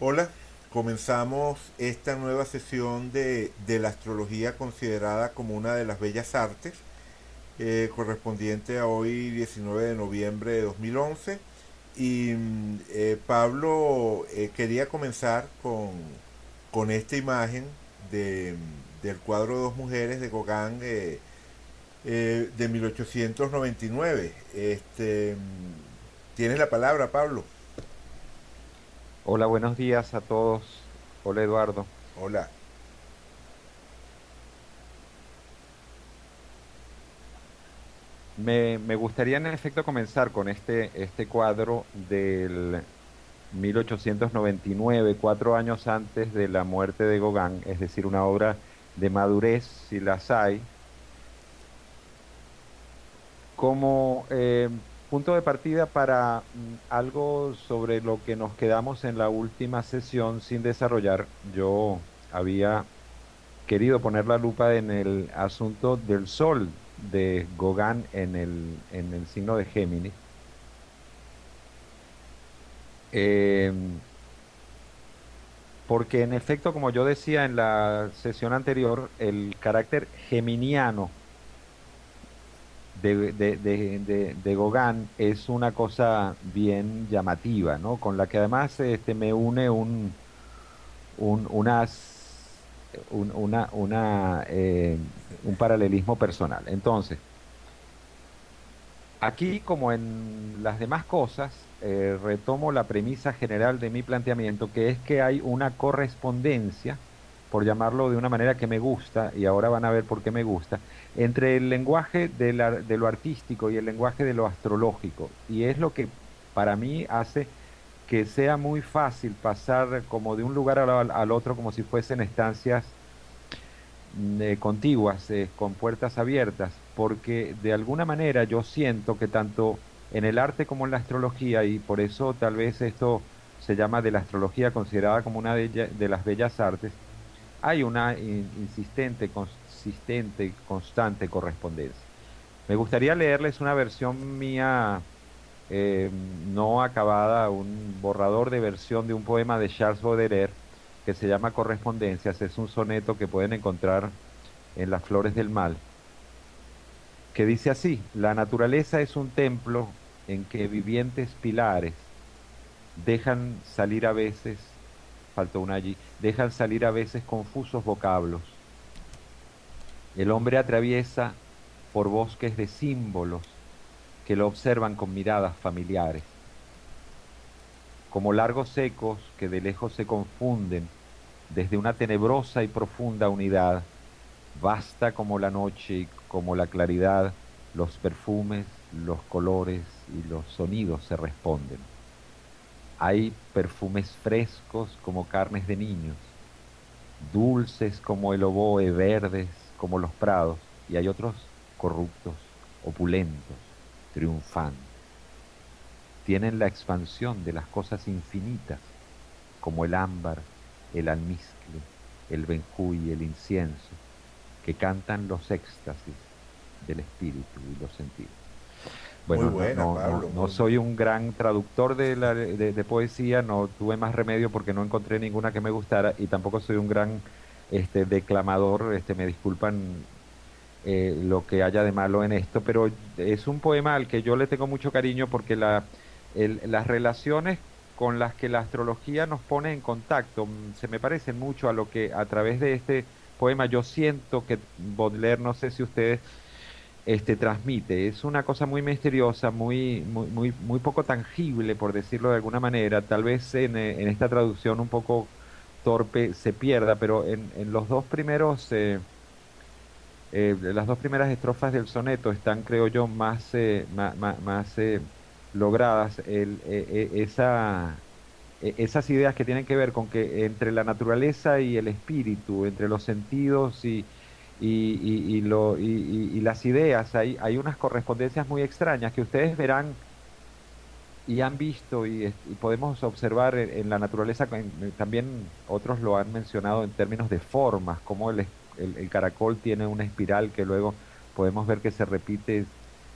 Hola, comenzamos esta nueva sesión de la astrología considerada como una de las bellas artes, correspondiente a hoy 19 de noviembre de 2011. Y Pablo quería comenzar con esta imagen del cuadro Dos Mujeres de Gauguin de 1899. Tienes la palabra, Pablo. Hola, buenos días a todos. Hola, Eduardo. Hola. Me gustaría en efecto comenzar con este cuadro del 1899, 4 años antes de la muerte de Gauguin, es decir, una obra de madurez, si las hay, como punto de partida para algo sobre lo que nos quedamos en la última sesión sin desarrollar. Yo había querido poner la lupa en el asunto del sol de Gauguin en el signo de Géminis, eh, porque en efecto, como yo decía en la sesión anterior, el carácter geminiano de Gauguin es una cosa bien llamativa, ¿no? Con la que además me une un, unas, un paralelismo personal. Entonces, aquí, como en las demás cosas, retomo la premisa general de mi planteamiento, que es que hay una correspondencia, por llamarlo de una manera que me gusta, y ahora van a ver por qué me gusta, entre el lenguaje de lo artístico y el lenguaje de lo astrológico. Y es lo que para mí hace que sea muy fácil pasar como de un lugar al otro, como si fuesen estancias contiguas, con puertas abiertas, porque de alguna manera yo siento que tanto en el arte como en la astrología, y por eso tal vez esto se llama de la astrología considerada como una de las bellas artes, hay una insistente, consistente y constante correspondencia. Me gustaría leerles una versión mía no acabada, un borrador de versión de un poema de Charles Baudelaire que se llama Correspondencias. Es un soneto que pueden encontrar en Las Flores del Mal, que dice así: la naturaleza es un templo en que vivientes pilares dejan salir a veces, faltó una allí, dejan salir a veces confusos vocablos. El hombre atraviesa por bosques de símbolos que lo observan con miradas familiares, como largos ecos que de lejos se confunden desde una tenebrosa y profunda unidad. Vasta como la noche y como la claridad, los perfumes, los colores y los sonidos se responden. Hay perfumes frescos como carnes de niños, dulces como el oboe, verdes como los prados, y hay otros corruptos, opulentos, triunfantes. Tienen la expansión de las cosas infinitas, como el ámbar, el almizcle, el benjuy, el incienso, que cantan los éxtasis del espíritu y los sentidos. Muy Bueno, buena, Pablo, no muy, muy. soy un gran traductor de poesía, no tuve más remedio porque no encontré ninguna que me gustara, y tampoco soy un gran declamador. Me disculpan lo que haya de malo en esto, pero es un poema al que yo le tengo mucho cariño porque las relaciones con las que la astrología nos pone en contacto se me parecen mucho a lo que a través de este poema yo siento que Baudelaire, no sé si ustedes transmite. Es una cosa muy misteriosa, muy poco tangible, por decirlo de alguna manera. Tal vez en esta traducción un poco torpe se pierda, pero en los dos primeros, las dos primeras estrofas del soneto están, creo yo, más logradas. Esas ideas que tienen que ver con que entre la naturaleza y el espíritu, entre los sentidos y las ideas, hay unas correspondencias muy extrañas que ustedes verán y han visto y podemos observar en la naturaleza. También otros lo han mencionado en términos de formas, como el caracol tiene una espiral que luego podemos ver que se repite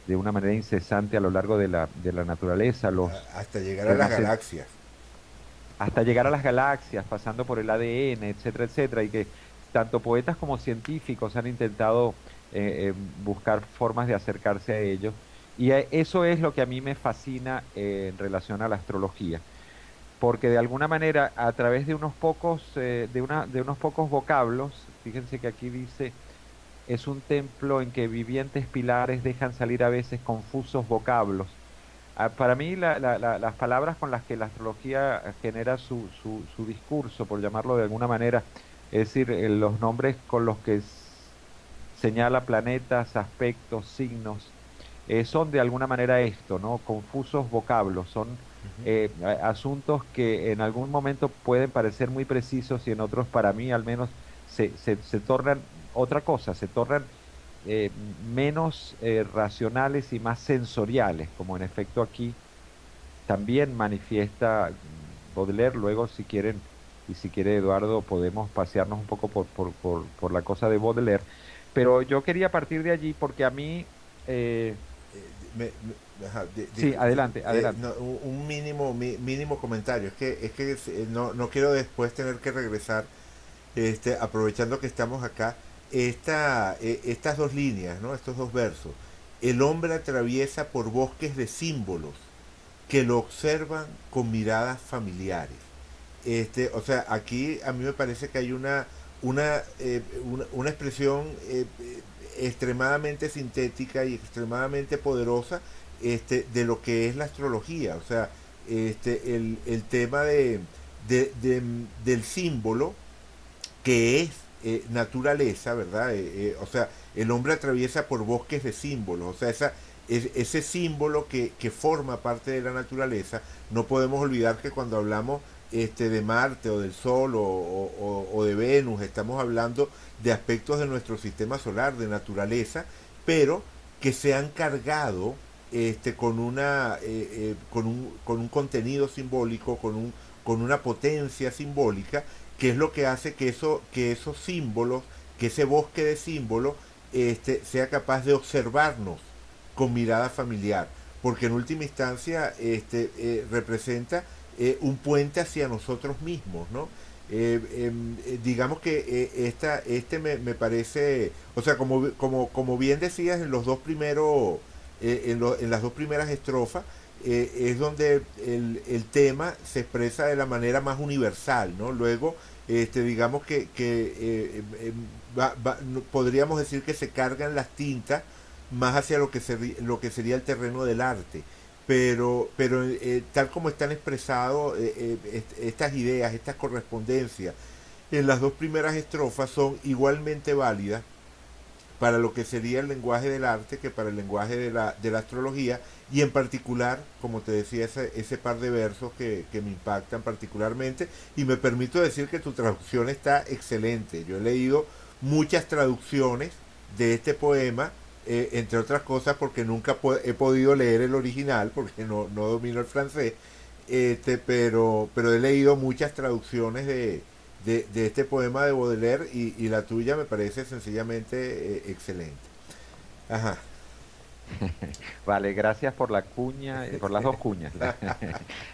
de una manera incesante a lo largo de la naturaleza. Hasta llegar a Que las no sé, galaxias. hasta llegar a las galaxias, pasando por el ADN, etcétera, etcétera, y que tanto poetas como científicos han intentado buscar formas de acercarse a ellos. Y eso es lo que a mí me fascina en relación a la astrología, porque de alguna manera, a través de unos pocos, de unos pocos vocablos, fíjense que aquí dice, es un templo en que vivientes pilares dejan salir a veces confusos vocablos. Para mí, las palabras con las que la astrología genera su discurso, por llamarlo de alguna manera, es decir, los nombres con los que señala planetas, aspectos, signos, son de alguna manera esto, ¿no? Confusos vocablos, son Ujú. asuntos que en algún momento pueden parecer muy precisos y en otros, para mí al menos, se tornan otra cosa, se tornan menos racionales y más sensoriales, como en efecto aquí también manifiesta Baudelaire. Luego, si quieren, y si quiere Eduardo, podemos pasearnos un poco por la cosa de Baudelaire. Pero yo quería partir de allí porque a mí, eh, Ajá, sí, adelante, adelante. no, un mínimo comentario. No, no quiero después tener que regresar, aprovechando que estamos acá, estas dos líneas, ¿no? Estos dos versos. El hombre atraviesa por bosques de símbolos que lo observan con miradas familiares. O sea, aquí a mí me parece que hay una expresión extremadamente sintética y extremadamente poderosa, de lo que es la astrología. O sea, el tema del símbolo que es naturaleza, ¿verdad? O sea, el hombre atraviesa por bosques de símbolos, o sea, ese símbolo que forma parte de la naturaleza. No podemos olvidar que cuando hablamos de Marte o del Sol o de Venus, estamos hablando de aspectos de nuestro sistema solar, de naturaleza, pero que se han cargado con un contenido simbólico, con una potencia simbólica, que es lo que hace que esos símbolos, que ese bosque de símbolos, sea capaz de observarnos con mirada familiar, porque en última instancia representa un puente hacia nosotros mismos, ¿no? Digamos que me parece, o sea, como bien decías en los dos primeros, en las dos primeras estrofas, es donde el tema se expresa de la manera más universal, ¿no? Luego, digamos podríamos decir que se cargan las tintas más hacia lo que sería el terreno del arte. Pero tal como están expresados estas ideas, estas correspondencias en las dos primeras estrofas, son igualmente válidas para lo que sería el lenguaje del arte que para el lenguaje de la astrología, y en particular, como te decía, ese par de versos que me impactan particularmente. Y me permito decir que tu traducción está excelente. Yo he leído muchas traducciones de este poema, entre otras cosas porque nunca he podido leer el original porque no domino el francés, pero he leído muchas traducciones de este poema de Baudelaire, y la tuya me parece sencillamente excelente. Ajá. Vale, gracias por la cuña, por las dos cuñas,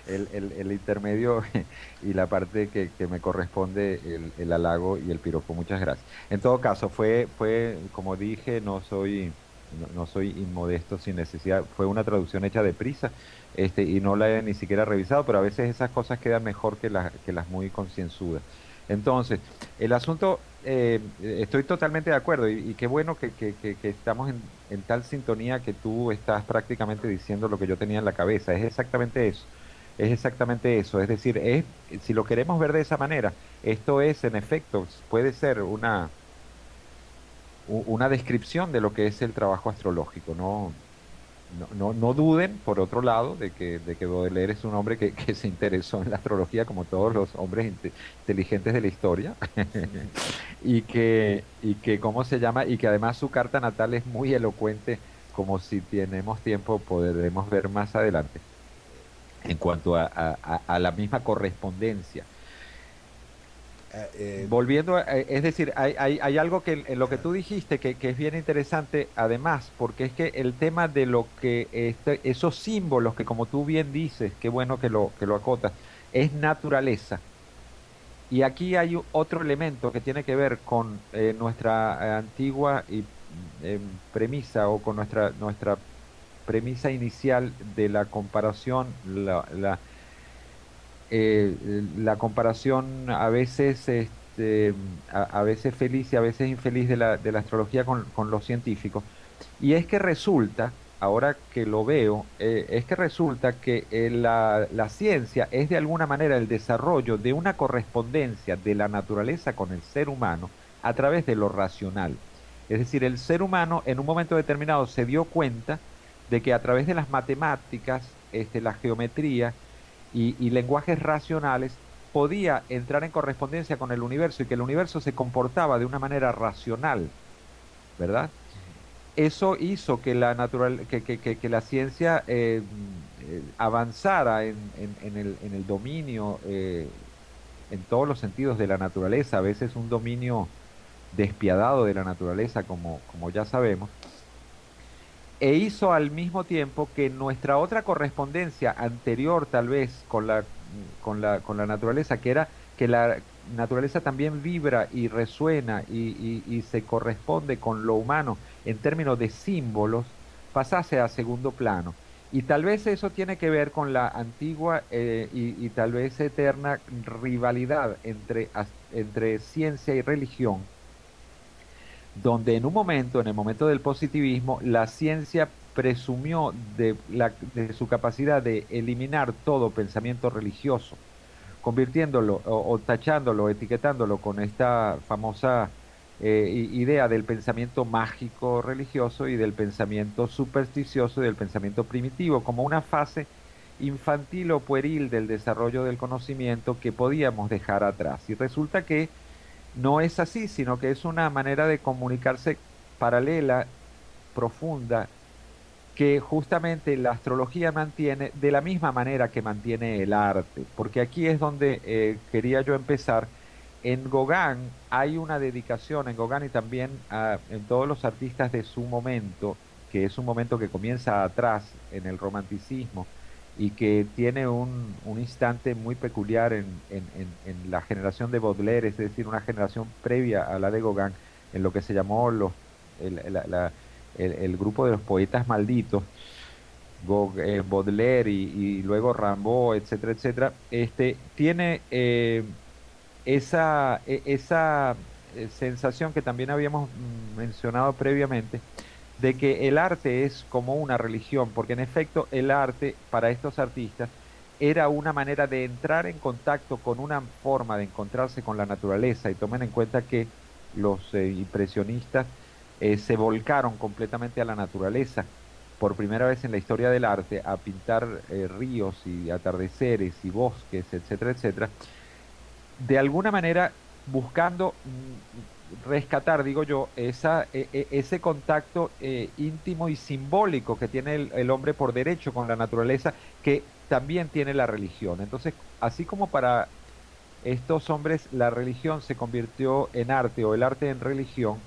el intermedio y la parte que me corresponde, el halago y el piropo. Muchas gracias. En todo caso, como dije, no soy inmodesto sin necesidad. Fue una traducción hecha de prisa, y no la he ni siquiera revisado, pero a veces esas cosas quedan mejor que las muy concienzudas. Entonces, el asunto, estoy totalmente de acuerdo y qué bueno que estamos en tal sintonía que tú estás prácticamente diciendo lo que yo tenía en la cabeza. Es exactamente eso. Es exactamente eso. Es decir, si lo queremos ver de esa manera, esto es, en efecto, puede ser una descripción de lo que es el trabajo astrológico. No duden, por otro lado, de que Baudelaire es un hombre que se interesó en la astrología como todos los hombres inteligentes de la historia y que, ¿cómo se llama? Y que además su carta natal es muy elocuente, como si tenemos tiempo podremos ver más adelante, en cuanto a la misma correspondencia. Eh, eh, Volviendo, es decir, hay algo que en lo que tú dijiste que es bien interesante, además, porque es que el tema de lo que esos símbolos que, como tú bien dices, qué bueno que lo acotas, es naturaleza. Y aquí hay otro elemento que tiene que ver con nuestra antigua premisa o con nuestra premisa inicial de la comparación, la comparación a veces, a veces feliz y a veces infeliz de la astrología con los científicos. Y es que resulta, ahora que lo veo, es que resulta que la ciencia es de alguna manera el desarrollo de una correspondencia de la naturaleza con el ser humano a través de lo racional. Es decir, el ser humano en un momento determinado se dio cuenta de que a través de las matemáticas, la geometría y lenguajes racionales, podía entrar en correspondencia con el universo y que el universo se comportaba de una manera racional, ¿verdad? Eso hizo que que la ciencia avanzara en el dominio, en todos los sentidos de la naturaleza, a veces un dominio despiadado de la naturaleza, como ya sabemos, e hizo al mismo tiempo que nuestra otra correspondencia anterior tal vez con la naturaleza, que era que la naturaleza también vibra y resuena y se corresponde con lo humano en términos de símbolos, pasase a segundo plano. Y tal vez eso tiene que ver con la antigua y tal vez eterna rivalidad entre ciencia y religión, donde en un momento, en el momento del positivismo, la ciencia presumió de su capacidad de eliminar todo pensamiento religioso, convirtiéndolo o tachándolo, etiquetándolo con esta famosa idea del pensamiento mágico religioso y del pensamiento supersticioso y del pensamiento primitivo, como una fase infantil o pueril del desarrollo del conocimiento que podíamos dejar atrás. Y resulta que no es así, sino que es una manera de comunicarse paralela, profunda, que justamente la astrología mantiene de la misma manera que mantiene el arte, porque aquí es donde quería yo empezar. En Gauguin hay una dedicación, en Gauguin y también en todos los artistas de su momento, que es un momento que comienza atrás en el romanticismo y que tiene un instante muy peculiar en la generación de Baudelaire, es decir, una generación previa a la de Gauguin, en lo que se llamó el, la- el grupo de los poetas malditos, Baudelaire y luego Rimbaud, etcétera, etcétera, tiene esa sensación que también habíamos mencionado previamente, de que el arte es como una religión, porque en efecto el arte para estos artistas era una manera de entrar en contacto con una forma de encontrarse con la naturaleza, y tomen en cuenta que los impresionistas se volcaron completamente a la naturaleza por primera vez en la historia del arte, a pintar ríos y atardeceres y bosques, etcétera, etcétera, de alguna manera buscando rescatar, digo yo, ese contacto íntimo y simbólico que tiene el hombre por derecho con la naturaleza, que también tiene la religión. Entonces, así como para estos hombres la religión se convirtió en arte o el arte en religión,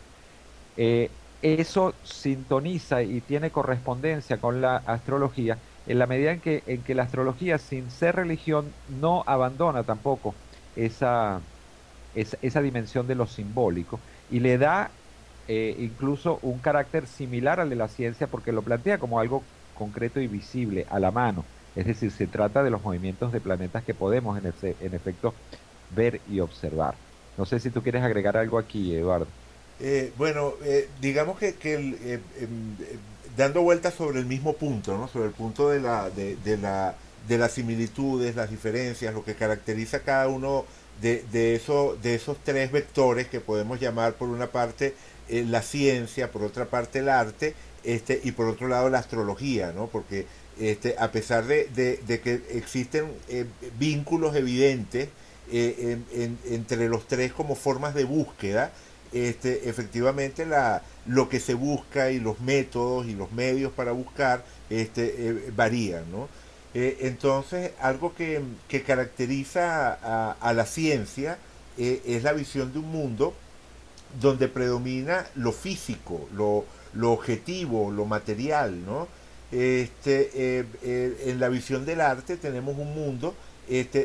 eso sintoniza y tiene correspondencia con la astrología en la medida en que la astrología, sin ser religión, no abandona tampoco esa, esa dimensión de lo simbólico y le da incluso un carácter similar al de la ciencia porque lo plantea como algo concreto y visible a la mano. Es decir, se trata de los movimientos de planetas que podemos en efecto ver y observar. No sé si tú quieres agregar algo aquí, Eduardo. Bueno, digamos dando vueltas sobre el mismo punto, ¿no? Sobre el punto de las similitudes, las diferencias, lo que caracteriza cada uno de esos tres vectores que podemos llamar por una parte la ciencia, por otra parte el arte, y por otro lado la astrología, ¿no? Porque a pesar de que existen vínculos evidentes entre los tres como formas de búsqueda, efectivamente lo que se busca y los métodos y los medios para buscar varían, ¿no? Entonces, algo que caracteriza a la ciencia es la visión de un mundo donde predomina lo físico, lo objetivo, lo material, ¿no? En la visión del arte tenemos un mundo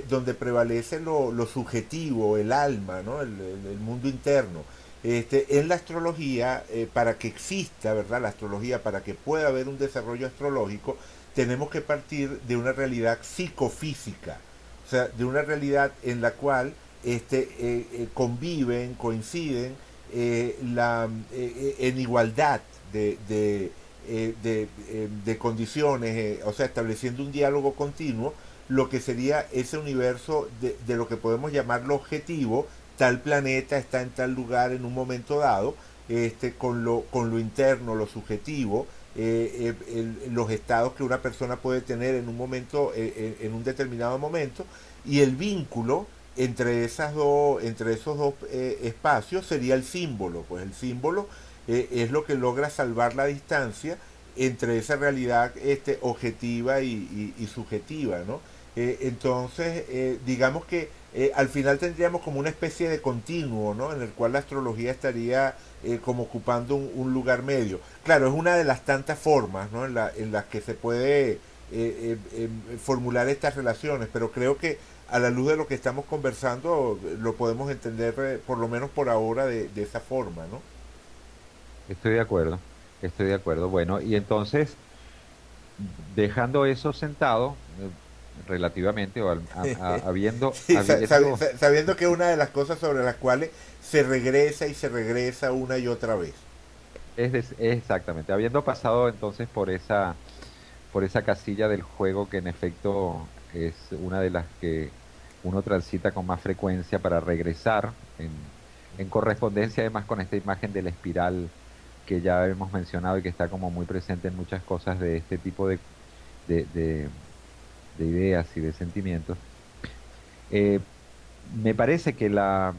donde prevalece lo subjetivo, el alma, ¿no? El mundo interno. En la astrología, para que exista, ¿verdad? La astrología, para que pueda haber un desarrollo astrológico, tenemos que partir de una realidad psicofísica, o sea, de una realidad en la cual conviven, coinciden en igualdad de condiciones, o sea, estableciendo un diálogo continuo, lo que sería ese universo de lo que podemos llamar lo objetivo, tal planeta está en tal lugar en un momento dado, con lo interno, lo subjetivo, los estados que una persona puede tener en un momento, en un determinado momento, y el vínculo entre esos dos espacios sería el símbolo. Pues el símbolo es lo que logra salvar la distancia entre esa realidad objetiva y subjetiva, ¿no? Entonces, digamos que al final tendríamos como una especie de continuo, ¿no? En el cual la astrología estaría como ocupando un lugar medio. Claro, es una de las tantas formas, ¿no? En las que se puede formular estas relaciones, pero creo que a la luz de lo que estamos conversando lo podemos entender, por lo menos por ahora, de esa forma, ¿no? Estoy de acuerdo, estoy de acuerdo. Bueno, y entonces, dejando eso sentado, relativamente, o Sí, habiendo, sabiendo que es una de las cosas sobre las cuales se regresa y se regresa una y otra vez. exactamente, habiendo pasado entonces por esa casilla del juego que en efecto es una de las que uno transita con más frecuencia para regresar en correspondencia además con esta imagen de la espiral que ya hemos mencionado y que está como muy presente en muchas cosas de este tipo de, de- de ideas y de sentimientos. Eh, Me parece que la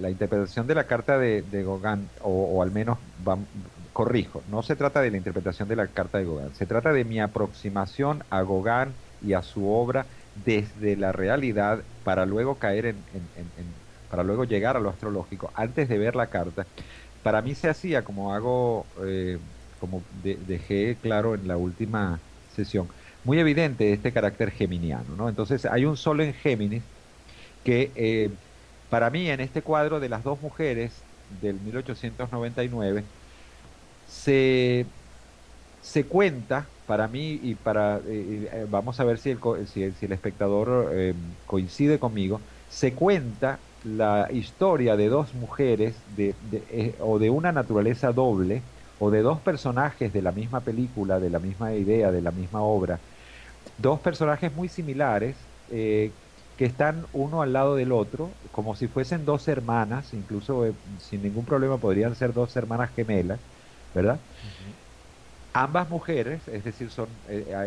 interpretación de la carta de Gauguin, o al menos, corrijo, no se trata de la interpretación de la carta de Gauguin, se trata de mi aproximación a Gauguin y a su obra desde la realidad para luego caer para luego llegar a lo astrológico antes de ver la carta. Para mí se hacía como hago, como dejé claro en la última sesión, muy evidente este carácter geminiano, ¿no? Entonces hay un sol en Géminis que para mí en este cuadro de las dos mujeres del 1899 se, se cuenta, para mí y vamos a ver si si el espectador coincide conmigo, se cuenta la historia de dos mujeres o de una naturaleza doble o de dos personajes de la misma película, de la misma idea, de la misma obra, dos personajes muy similares que están uno al lado del otro, como si fuesen dos hermanas, incluso sin ningún problema podrían ser dos hermanas gemelas, ¿verdad? Ambas mujeres, es decir,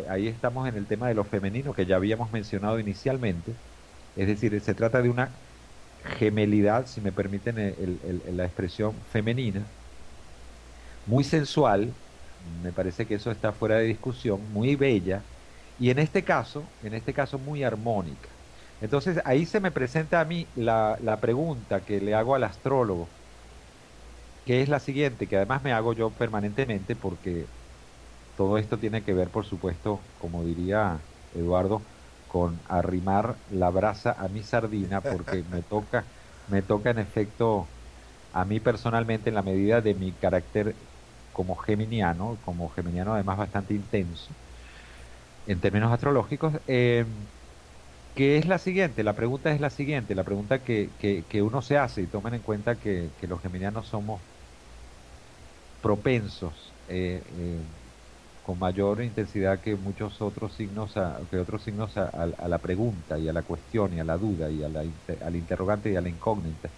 ahí estamos en el tema de lo femenino que ya habíamos mencionado inicialmente, es decir, se trata de una gemelidad, si me permiten la expresión femenina, muy sensual, me parece que eso está fuera de discusión, muy bella, y en este caso muy armónica. Entonces ahí se me presenta a mí la pregunta que le hago al astrólogo, que es la siguiente, que además me hago yo permanentemente porque todo esto tiene que ver, por supuesto, como diría Eduardo, con arrimar la brasa a mi sardina, porque me toca en efecto a mí personalmente en la medida de mi carácter como geminiano además bastante intenso en términos astrológicos, que es la siguiente, la pregunta es la siguiente, la pregunta que uno se hace y tomen en cuenta que los geminianos somos propensos con mayor intensidad que muchos otros signos, que otros signos a la pregunta y a la cuestión y a la duda y a al interrogante y a la incógnita.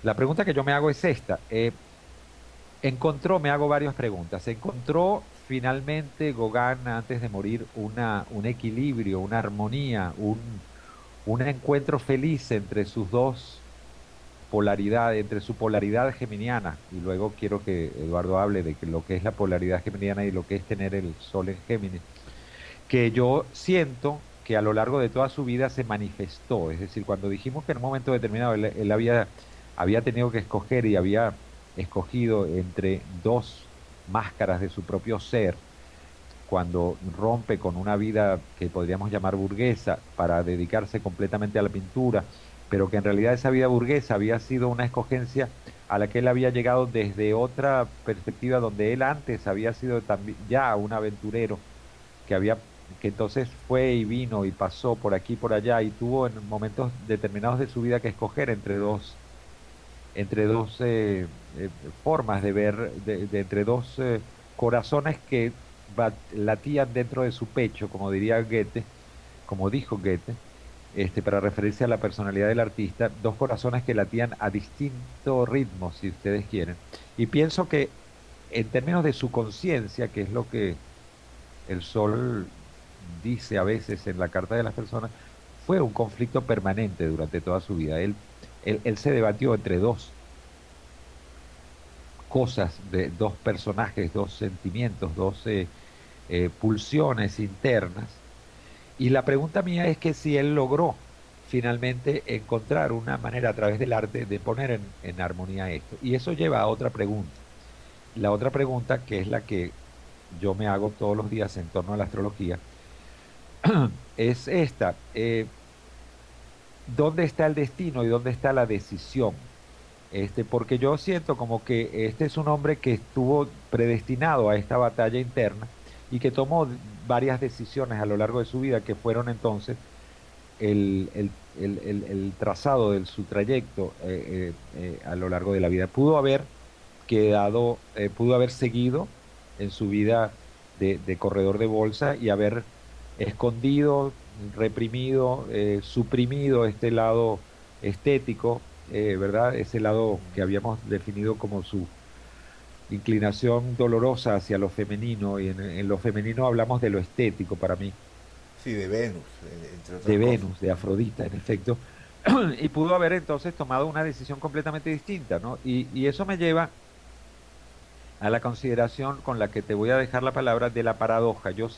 La pregunta que yo me hago es esta. Me hago varias preguntas. ¿Encontró finalmente Gauguin antes de morir un equilibrio, una armonía, un encuentro feliz entre sus dos polaridades, entre su polaridad geminiana? Y luego quiero que Eduardo hable de lo que es la polaridad geminiana y lo que es tener el sol en Géminis, que yo siento que a lo largo de toda su vida se manifestó. Es decir, cuando dijimos que en un momento determinado él había tenido que escoger y había escogido entre dos máscaras de su propio ser, cuando rompe con una vida que podríamos llamar burguesa para dedicarse completamente a la pintura, pero que en realidad esa vida burguesa había sido una escogencia a la que él había llegado desde otra perspectiva donde él antes había sido también ya un aventurero que había que entonces fue y vino y pasó por aquí y por allá y tuvo en momentos determinados de su vida que escoger entre dos formas de ver, entre dos corazones que latían dentro de su pecho, como diría Goethe, como dijo Goethe, para referirse a la personalidad del artista, dos corazones que latían a distinto ritmo, si ustedes quieren. Y pienso que en términos de su conciencia, que es lo que el sol dice a veces en la carta de las personas, fue un conflicto permanente durante toda su vida. Él se debatió entre dos cosas, de dos personajes, dos sentimientos, dos pulsiones internas. Y la pregunta mía es que si él logró finalmente encontrar una manera a través del arte de poner en armonía esto. Y eso lleva a otra pregunta. La otra pregunta, que es la que yo me hago todos los días en torno a la astrología, es esta. ¿Dónde está el destino y dónde está la decisión? Porque yo siento como que este es un hombre que estuvo predestinado a esta batalla interna y que tomó varias decisiones a lo largo de su vida que fueron entonces el trazado de su trayecto a lo largo de la vida. Pudo haber seguido en su vida de corredor de bolsa y haber escondido, reprimido, suprimido este lado estético, ¿verdad? Ese lado que habíamos definido como su inclinación dolorosa hacia lo femenino, y en lo femenino hablamos de lo estético para mí, Sí, de Venus, entre otras de cosas. Venus, de Afrodita, en efecto, y pudo haber entonces tomado una decisión completamente distinta, ¿no? Y eso me lleva a la consideración con la que te voy a dejar la palabra de la paradoja. Yo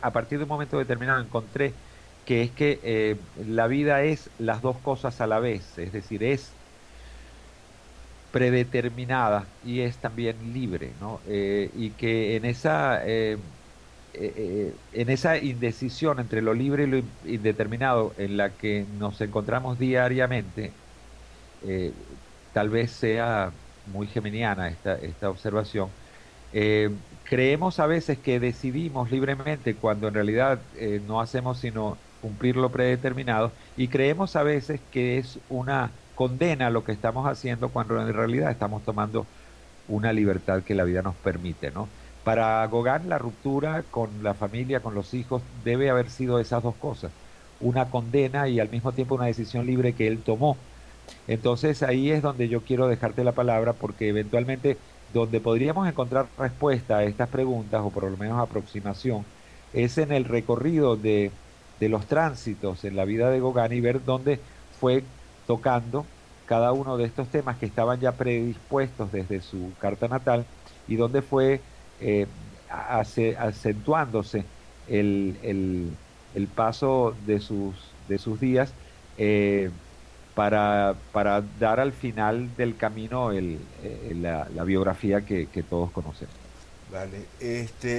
a partir de un momento determinado encontré que es que la vida es las dos cosas a la vez, es decir, es predeterminada y es también libre, ¿no? Y que en esa indecisión entre lo libre y lo indeterminado en la que nos encontramos diariamente, eh, tal vez sea muy geminiana esta observación. Creemos a veces que decidimos libremente cuando en realidad no hacemos sino cumplir lo predeterminado y creemos a veces que es una condena lo que estamos haciendo cuando en realidad estamos tomando una libertad que la vida nos permite, ¿no? Para Gauguin, la ruptura con la familia, con los hijos, debe haber sido esas dos cosas, una condena y al mismo tiempo una decisión libre que él tomó. Entonces ahí es donde yo quiero dejarte la palabra porque eventualmente donde podríamos encontrar respuesta a estas preguntas o por lo menos aproximación es en el recorrido de los tránsitos en la vida de Gauguin y ver dónde fue tocando cada uno de estos temas que estaban ya predispuestos desde su carta natal y dónde fue acentuándose el paso de sus días. eh, para dar al final del camino la biografía que todos conocemos. Vale,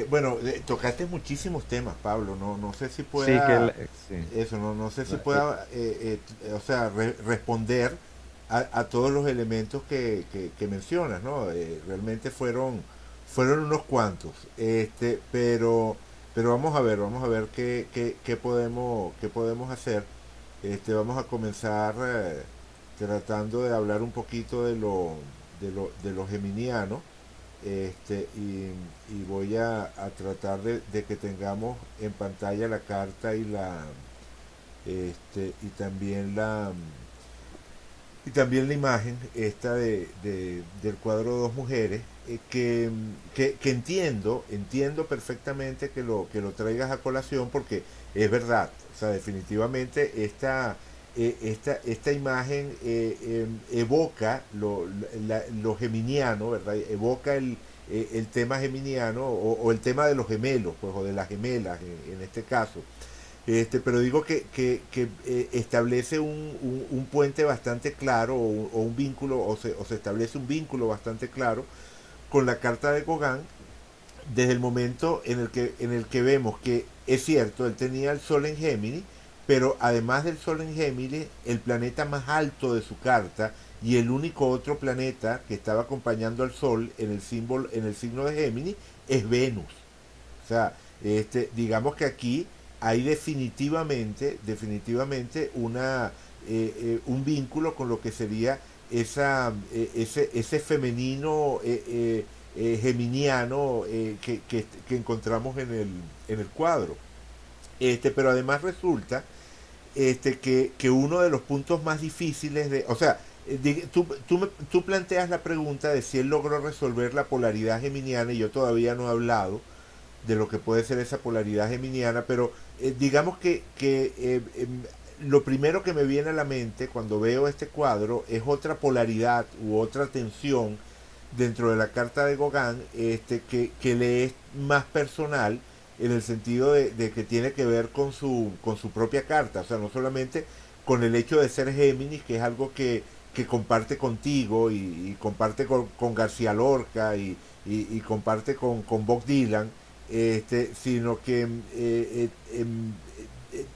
bueno, tocaste muchísimos temas, Pablo. No sé si Sí, pueda, sí. eso, no sé si La- eh, pueda, o sea, responder a todos los elementos que mencionas, ¿no? Realmente fueron unos cuantos, pero vamos a ver qué podemos hacer. Vamos a comenzar tratando de hablar un poquito de lo geminiano, y voy a tratar de que tengamos en pantalla la carta y también la imagen esta del cuadro de dos mujeres, que entiendo perfectamente que lo traigas a colación porque es verdad. O sea, definitivamente esta imagen evoca lo geminiano, ¿verdad? Evoca el tema geminiano o el tema de los gemelos, pues, o de las gemelas en este caso. Pero digo que establece un puente bastante claro o un vínculo, o se establece un vínculo bastante claro con la carta de Gauguin, desde el momento en el que vemos que es cierto, él tenía el Sol en Géminis, pero además del Sol en Géminis, el planeta más alto de su carta y el único otro planeta que estaba acompañando al Sol en el símbolo, en el signo de Géminis, es Venus. O sea, digamos que aquí hay definitivamente un vínculo con lo que sería ese femenino geminiano que encontramos en el cuadro. Pero además resulta que uno de los puntos más difíciles de... O sea, tú planteas la pregunta de si él logró resolver la polaridad geminiana y yo todavía no he hablado de lo que puede ser esa polaridad geminiana, pero digamos que lo primero que me viene a la mente cuando veo este cuadro es otra polaridad u otra tensión dentro de la carta de Gauguin que le es más personal en el sentido de que tiene que ver con su propia carta, o sea, no solamente con el hecho de ser Géminis, que es algo que comparte contigo y comparte con García Lorca y comparte con Bob Dylan, sino que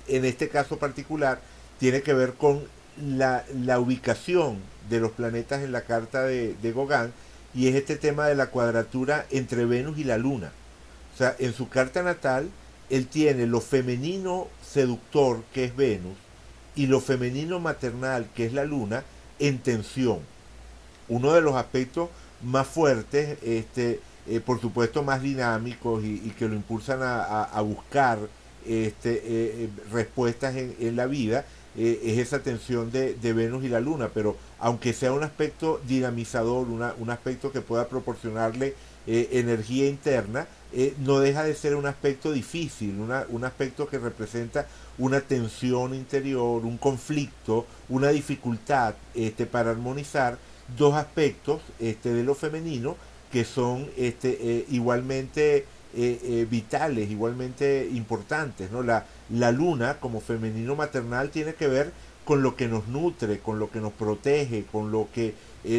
en este caso particular tiene que ver con la ubicación de los planetas en la carta de Gauguin y es este tema de la cuadratura entre Venus y la Luna. O sea, en su carta natal, él tiene lo femenino seductor, que es Venus, y lo femenino maternal, que es la Luna, en tensión. Uno de los aspectos más fuertes, por supuesto más dinámicos y que lo impulsan a buscar respuestas en la vida, es esa tensión de Venus y la Luna, pero aunque sea un aspecto dinamizador, un aspecto que pueda proporcionarle energía interna, no deja de ser un aspecto difícil, un aspecto que representa una tensión interior, un conflicto, una dificultad para armonizar dos aspectos de lo femenino que son igualmente vitales, igualmente importantes, ¿no? La luna como femenino maternal tiene que ver con lo que nos nutre, con lo que nos protege, con lo que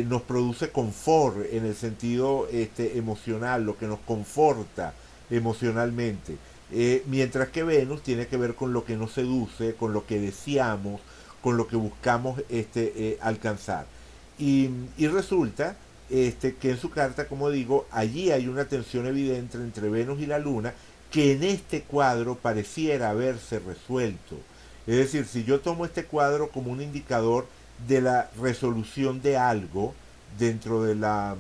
nos produce confort en el sentido emocional, lo que nos conforta emocionalmente. Mientras que Venus tiene que ver con lo que nos seduce, con lo que deseamos, con lo que buscamos alcanzar. Y resulta que en su carta, como digo, allí hay una tensión evidente entre Venus y la Luna que en este cuadro pareciera haberse resuelto. Es decir, si yo tomo este cuadro como un indicador de la resolución de algo dentro de la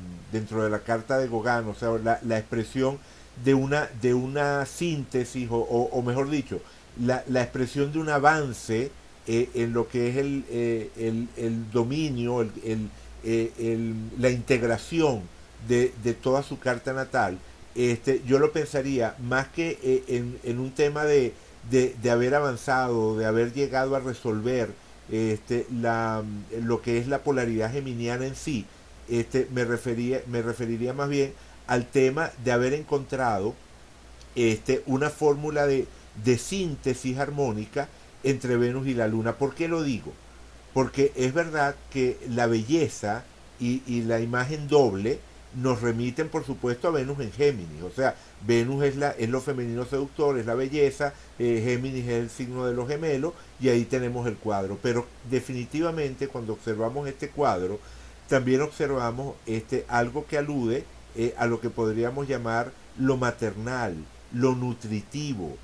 carta de Gauguin, o sea, la expresión de una síntesis, o mejor dicho, la expresión de un avance en lo que es el dominio, la integración de toda su carta natal, yo lo pensaría más que en un tema de haber avanzado, de haber llegado a resolver lo que es la polaridad geminiana en sí, me referiría más bien al tema de haber encontrado una fórmula de síntesis armónica entre Venus y la Luna. ¿Por qué lo digo? Porque es verdad que la belleza y la imagen doble nos remiten por supuesto a Venus en Géminis, o sea, Venus es lo femenino seductor, es la belleza, Géminis es el signo de los gemelos y ahí tenemos el cuadro, pero definitivamente cuando observamos este cuadro también observamos algo que alude a lo que podríamos llamar lo maternal, lo nutritivo,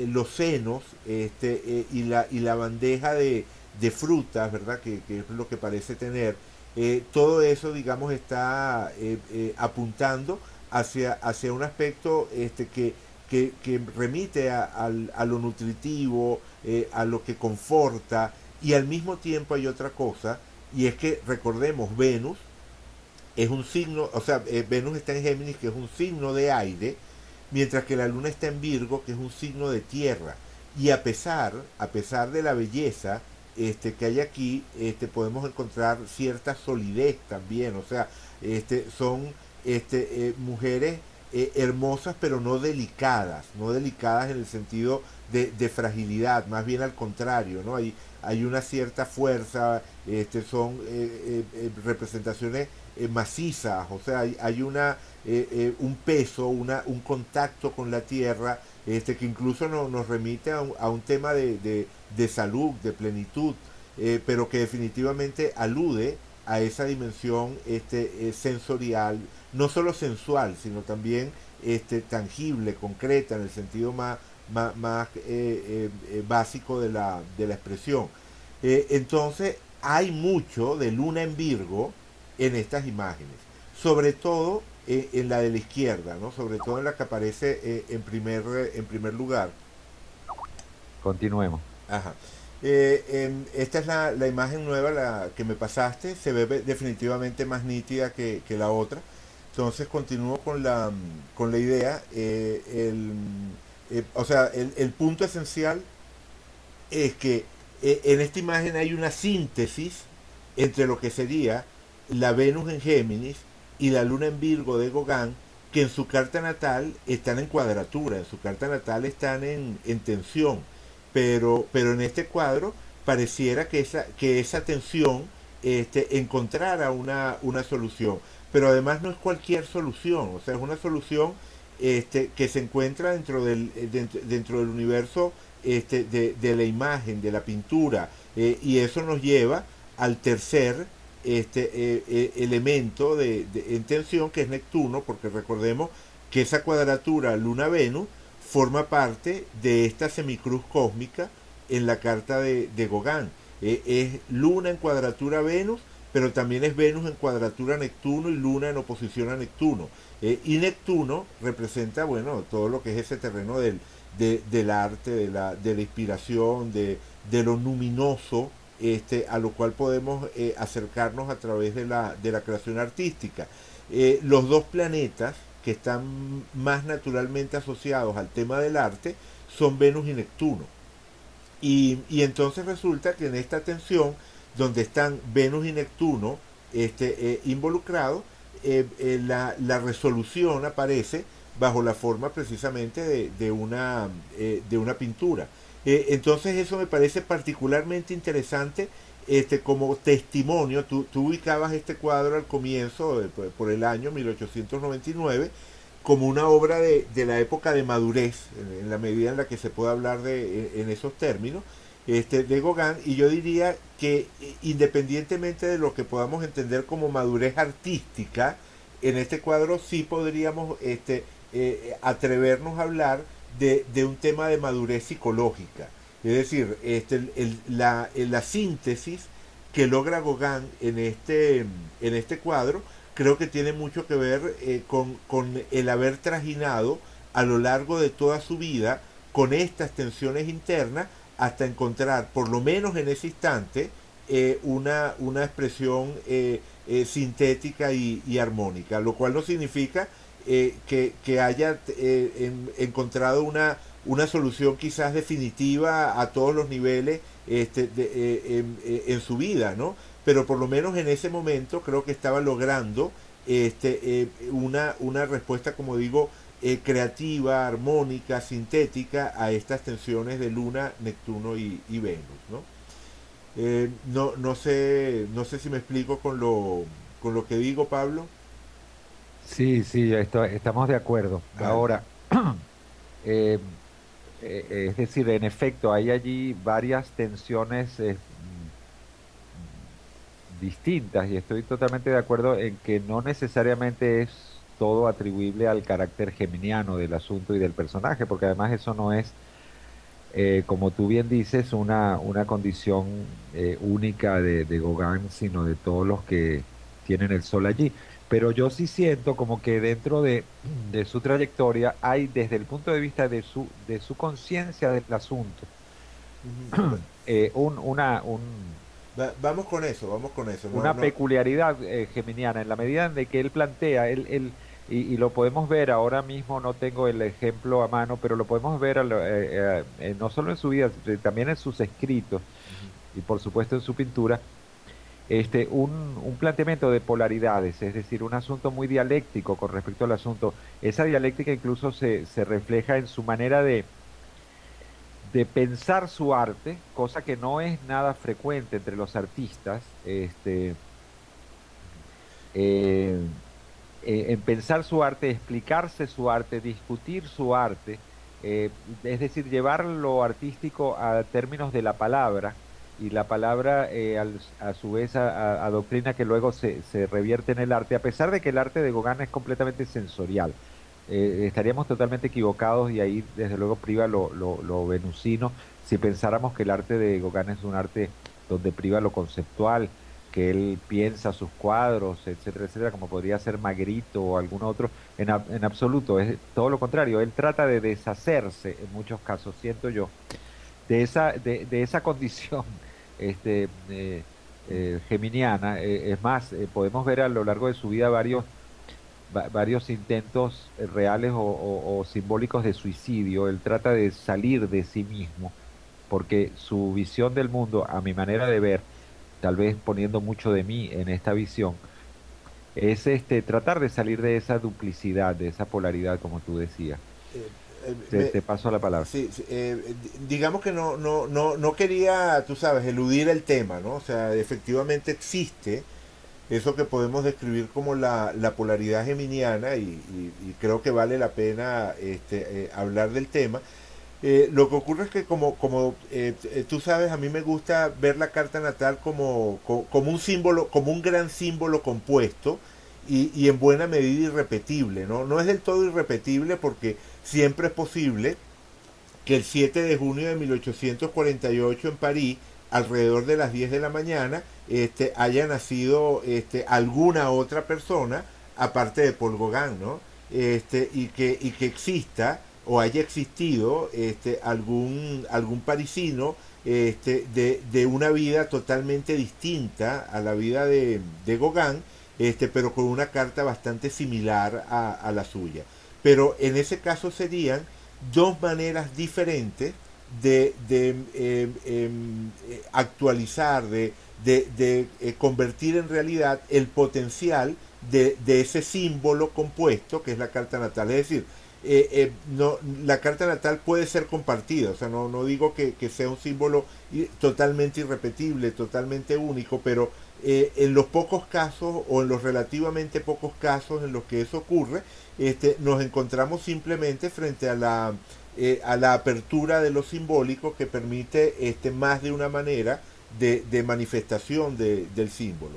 los senos y la bandeja de frutas, ¿verdad? Que es lo que parece tener. Todo eso, digamos, está apuntando hacia un aspecto que remite a lo nutritivo, a lo que conforta, y al mismo tiempo hay otra cosa, y es que recordemos, Venus es un signo, o sea, Venus está en Géminis, que es un signo de aire, mientras que la Luna está en Virgo, que es un signo de tierra. Y a pesar de la belleza que hay aquí, podemos encontrar cierta solidez también, o sea, son mujeres hermosas pero no delicadas en el sentido de fragilidad, más bien al contrario, ¿no? Hay una cierta fuerza, son representaciones macizas, o sea, hay un peso, un contacto con la tierra, que incluso nos remite a un tema de salud, de plenitud, pero que definitivamente alude a esa dimensión sensorial, no solo sensual, sino también tangible, concreta, en el sentido más básico de la expresión. Entonces, hay mucho de Luna en Virgo en estas imágenes, sobre todo en la de la izquierda, ¿no? Sobre todo en la que aparece en primer lugar. Continuemos. Ajá. Esta es la imagen nueva, la que me pasaste. Se ve definitivamente más nítida que la otra. Entonces continúo con la idea. O sea, el punto esencial es que en esta imagen hay una síntesis entre lo que sería la Venus en Géminis y la Luna en Virgo de Gauguin, que en su carta natal están en cuadratura, en su carta natal están en tensión, pero en este cuadro pareciera que esa tensión encontrara una solución. Pero además no es cualquier solución, o sea, es una solución que se encuentra dentro del universo de la imagen, de la pintura, y eso nos lleva al tercer elemento en tensión, que es Neptuno, porque recordemos que esa cuadratura Luna-Venus forma parte de esta semicruz cósmica en la carta de Gauguin. Es Luna en cuadratura Venus, pero también es Venus en cuadratura Neptuno y Luna en oposición a Neptuno. Y Neptuno representa, bueno, todo lo que es ese terreno del arte, de la inspiración, de lo luminoso, a lo cual podemos acercarnos a través de la creación artística. Los dos planetas que están más naturalmente asociados al tema del arte son Venus y Neptuno. Y entonces resulta que en esta tensión, donde están Venus y Neptuno involucrados, la resolución aparece bajo la forma precisamente de una pintura. Entonces eso me parece particularmente interesante como testimonio. Tú ubicabas este cuadro al comienzo, por el año 1899, como una obra de la época de madurez, en la medida en la que se puede hablar en esos términos, de Gauguin. Y yo diría que independientemente de lo que podamos entender como madurez artística, en este cuadro sí podríamos atrevernos a hablar de un tema de madurez psicológica. Es decir, la síntesis que logra Gauguin en este cuadro creo que tiene mucho que ver con el haber trajinado a lo largo de toda su vida con estas tensiones internas hasta encontrar, por lo menos en ese instante, una expresión sintética y armónica, lo cual no significa que haya encontrado una solución quizás definitiva a todos los niveles en su vida, ¿no? Pero por lo menos en ese momento creo que estaba logrando una respuesta, como digo, creativa, armónica, sintética a estas tensiones de Luna, Neptuno y Venus, ¿no? No sé si me explico con lo que digo, Pablo. Sí, sí, estamos de acuerdo. Ah, Ahora, eh, es decir, en efecto, hay allí varias tensiones distintas y estoy totalmente de acuerdo en que no necesariamente es todo atribuible al carácter geminiano del asunto y del personaje, porque además eso no es, como tú bien dices, una condición única de Gauguin, sino de todos los que tienen el sol allí. Pero yo sí siento como que dentro de su trayectoria hay, desde el punto de vista de su conciencia del asunto, ujú. eh, un, una, un, Vamos con eso. No, una no. peculiaridad geminiana en la medida en de que él plantea, y lo podemos ver ahora mismo, no tengo el ejemplo a mano, pero lo podemos ver no solo en su vida, también en sus escritos y por supuesto en su pintura, un planteamiento de polaridades, es decir, un asunto muy dialéctico con respecto al asunto. Esa dialéctica incluso se refleja en su manera de pensar su arte, cosa que no es nada frecuente entre los artistas, eh, en pensar su arte, explicarse su arte, discutir su arte, eh, es decir, llevar lo artístico a términos de la palabra y la palabra a su vez a doctrina que luego se revierte en el arte, a pesar de que el arte de Gauguin es completamente sensorial. Estaríamos totalmente equivocados y ahí desde luego priva lo venusino si pensáramos que el arte de Gauguin es un arte donde priva lo conceptual, que él piensa sus cuadros, etcétera, etcétera, como podría ser Magritte o algún otro, en absoluto, es todo lo contrario, él trata de deshacerse en muchos casos, siento yo, de esa condición geminiana. Es más, podemos ver a lo largo de su vida varios intentos reales o simbólicos de suicidio. Él trata de salir de sí mismo, porque su visión del mundo, a mi manera de ver, tal vez poniendo mucho de mí en esta visión, es tratar de salir de esa duplicidad, de esa polaridad, como tú decías. Eh, eh, Te, me- te paso la palabra. sí, sí, digamos que no quería, tú sabes, eludir el tema, ¿no? O sea, efectivamente existe eso que podemos describir como la polaridad geminiana y creo que vale la pena hablar del tema. Lo que ocurre es que tú sabes, a mí me gusta ver la carta natal como un símbolo, como un gran símbolo compuesto y en buena medida irrepetible, ¿no? No es del todo irrepetible porque siempre es posible que el 7 de junio de 1848 en París, alrededor de las 10 de la mañana, haya nacido alguna otra persona, aparte de Paul Gauguin, ¿no? Y que exista o haya existido algún parisino de una vida totalmente distinta a la vida de Gauguin, pero con una carta bastante similar a la suya. Pero en ese caso serían dos maneras diferentes de actualizar, de convertir en realidad el potencial de ese símbolo compuesto que es la carta natal. Es decir, no, la carta natal puede ser compartida, o sea, no digo que sea un símbolo totalmente irrepetible, totalmente único, pero en los pocos casos o en los relativamente pocos casos en los que eso ocurre, nos encontramos simplemente frente a la apertura de lo simbólico que permite más de una manera de manifestación del símbolo.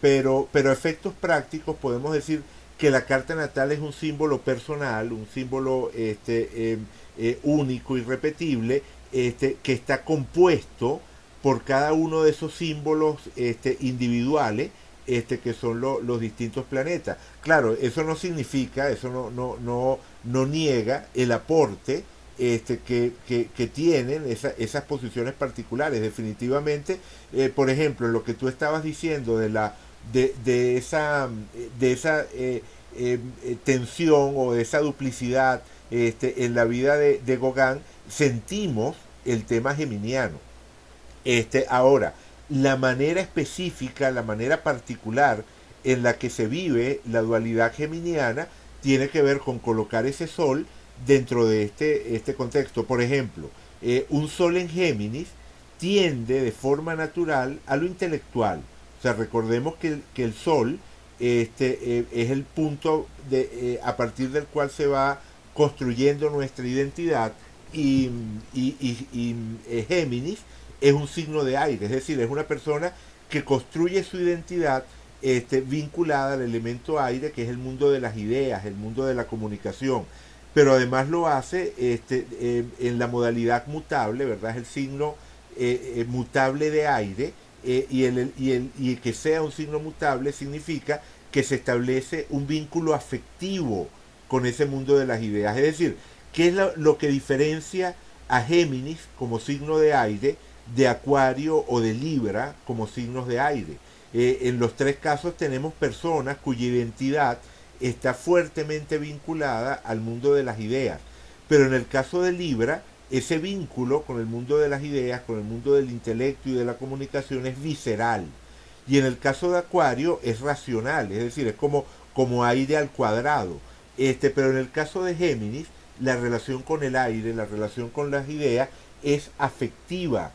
Pero efectos prácticos podemos decir que la carta natal es un símbolo personal, un símbolo único y repetible, que está compuesto por cada uno de esos símbolos individuales que son los distintos planetas. Claro, eso no significa, eso no niega el aporte que tienen esas posiciones particulares. Definitivamente, por ejemplo, lo que tú estabas diciendo de esa tensión o de esa duplicidad en la vida de Gauguin, sentimos el tema geminiano. Ahora, la manera específica, la manera particular en la que se vive la dualidad geminiana tiene que ver con colocar ese sol dentro de este contexto. Por ejemplo, un sol en Géminis tiende de forma natural a lo intelectual. O sea, recordemos que el sol es el punto a partir del cual se va construyendo nuestra identidad y Géminis es un signo de aire, es decir, es una persona que construye su identidad vinculada al elemento aire, que es el mundo de las ideas, el mundo de la comunicación, pero además lo hace en la modalidad mutable, ¿verdad? Es el signo mutable de aire, y que sea un signo mutable significa que se establece un vínculo afectivo con ese mundo de las ideas. Es decir, ¿qué es lo que diferencia a Géminis como signo de aire de Acuario o de Libra como signos de aire? En los tres casos tenemos personas cuya identidad está fuertemente vinculada al mundo de las ideas. Pero en el caso de Libra, ese vínculo con el mundo de las ideas, con el mundo del intelecto y de la comunicación es visceral. Y en el caso de Acuario es racional, es decir, es como aire al cuadrado. Pero en el caso de Géminis, la relación con el aire, la relación con las ideas es afectiva.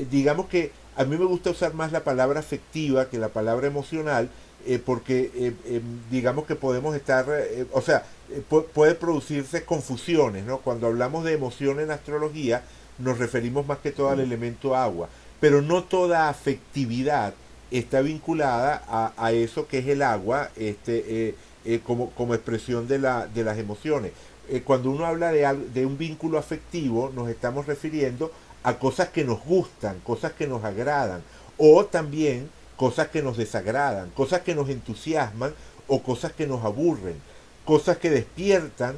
Digamos que a mí me gusta usar más la palabra afectiva que la palabra emocional, porque digamos que podemos estar, puede producirse confusiones, ¿no? Cuando hablamos de emoción en astrología, nos referimos más que todo al elemento agua, pero no toda afectividad está vinculada a eso que es el agua, como expresión de las emociones. Cuando uno habla de un vínculo afectivo, nos estamos refiriendo a cosas que nos gustan, cosas que nos agradan, o también cosas que nos desagradan, cosas que nos entusiasman o cosas que nos aburren, cosas que despiertan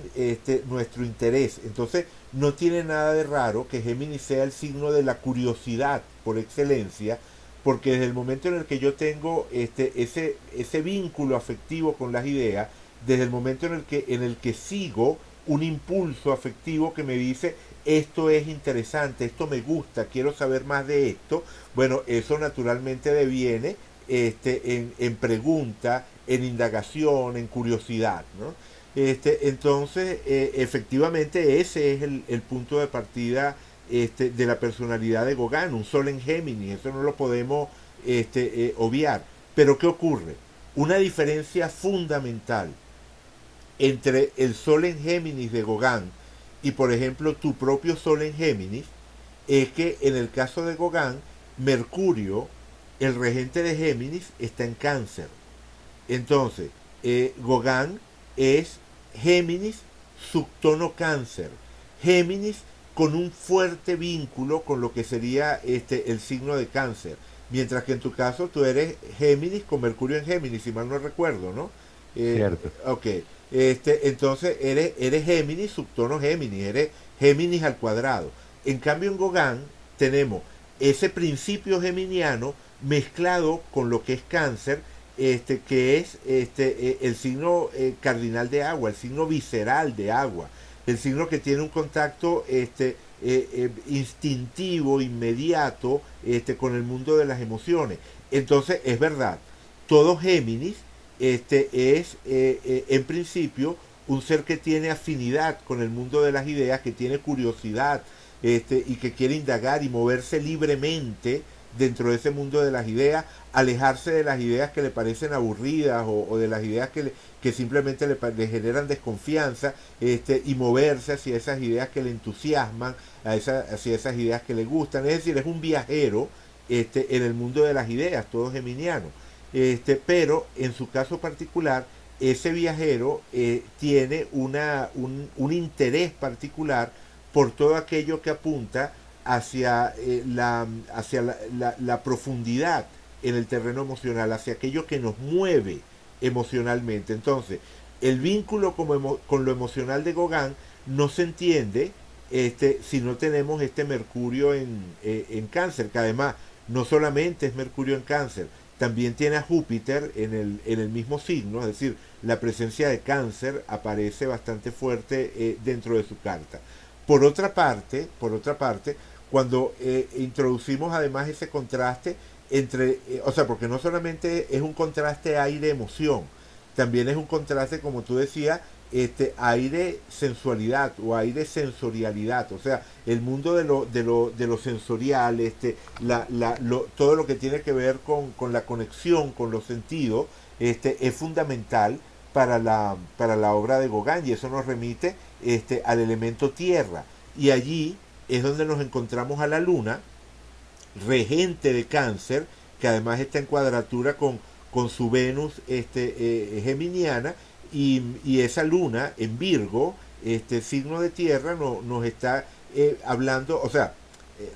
nuestro interés. Entonces, no tiene nada de raro que Géminis sea el signo de la curiosidad por excelencia, porque desde el momento en el que yo tengo ese vínculo afectivo con las ideas, desde el momento en el que sigo un impulso afectivo que me dice esto es interesante, esto me gusta, quiero saber más de esto, bueno, eso naturalmente deviene en pregunta, en indagación, en curiosidad, ¿no? Entonces, efectivamente, ese es el punto de partida de la personalidad de Gauguin, un sol en Géminis, eso no lo podemos obviar. Pero ¿qué ocurre? Una diferencia fundamental entre el sol en Géminis de Gauguin y, por ejemplo, tu propio sol en Géminis, es que en el caso de Gauguin, Mercurio, el regente de Géminis, está en Cáncer. Entonces, Gauguin es Géminis subtono Cáncer. Géminis con un fuerte vínculo con lo que sería el signo de Cáncer. Mientras que en tu caso tú eres Géminis con Mercurio en Géminis, si mal no recuerdo, ¿no? Cierto. Ok. Entonces eres Géminis, subtono Géminis, eres Géminis al cuadrado. En cambio en Gauguin tenemos ese principio geminiano mezclado con lo que es Cáncer, que es el signo cardinal de agua, el signo visceral de agua, el signo que tiene un contacto instintivo, inmediato, con el mundo de las emociones. Entonces, es verdad, todo Géminis es en principio un ser que tiene afinidad con el mundo de las ideas, que tiene curiosidad, y que quiere indagar y moverse libremente dentro de ese mundo de las ideas, alejarse de las ideas que le parecen aburridas o de las ideas que simplemente le generan desconfianza, y moverse hacia esas ideas que le entusiasman, hacia esas ideas que le gustan. Es decir, es un viajero en el mundo de las ideas, todo geminiano. Pero en su caso particular, ese viajero tiene un interés particular por todo aquello que apunta hacia la profundidad en el terreno emocional, hacia aquello que nos mueve emocionalmente. Entonces, el vínculo con lo emocional de Gauguin no se entiende si no tenemos este Mercurio en Cáncer, que además no solamente es Mercurio en Cáncer, también tiene a Júpiter en el mismo signo, es decir, la presencia de Cáncer aparece bastante fuerte dentro de su carta. Por otra parte, cuando introducimos además ese contraste entre, porque no solamente es un contraste aire-emoción, también es un contraste, como tú decías, aire-sensualidad o aire-sensorialidad, o sea, el mundo de lo sensorial, todo lo que tiene que ver con la conexión con los sentidos, es fundamental para la obra de Gauguin, y eso nos remite al elemento tierra. Y allí es donde nos encontramos a la luna, regente de Cáncer, que además está en cuadratura con su Venus geminiana, y esa luna en Virgo, signo de tierra, nos está hablando,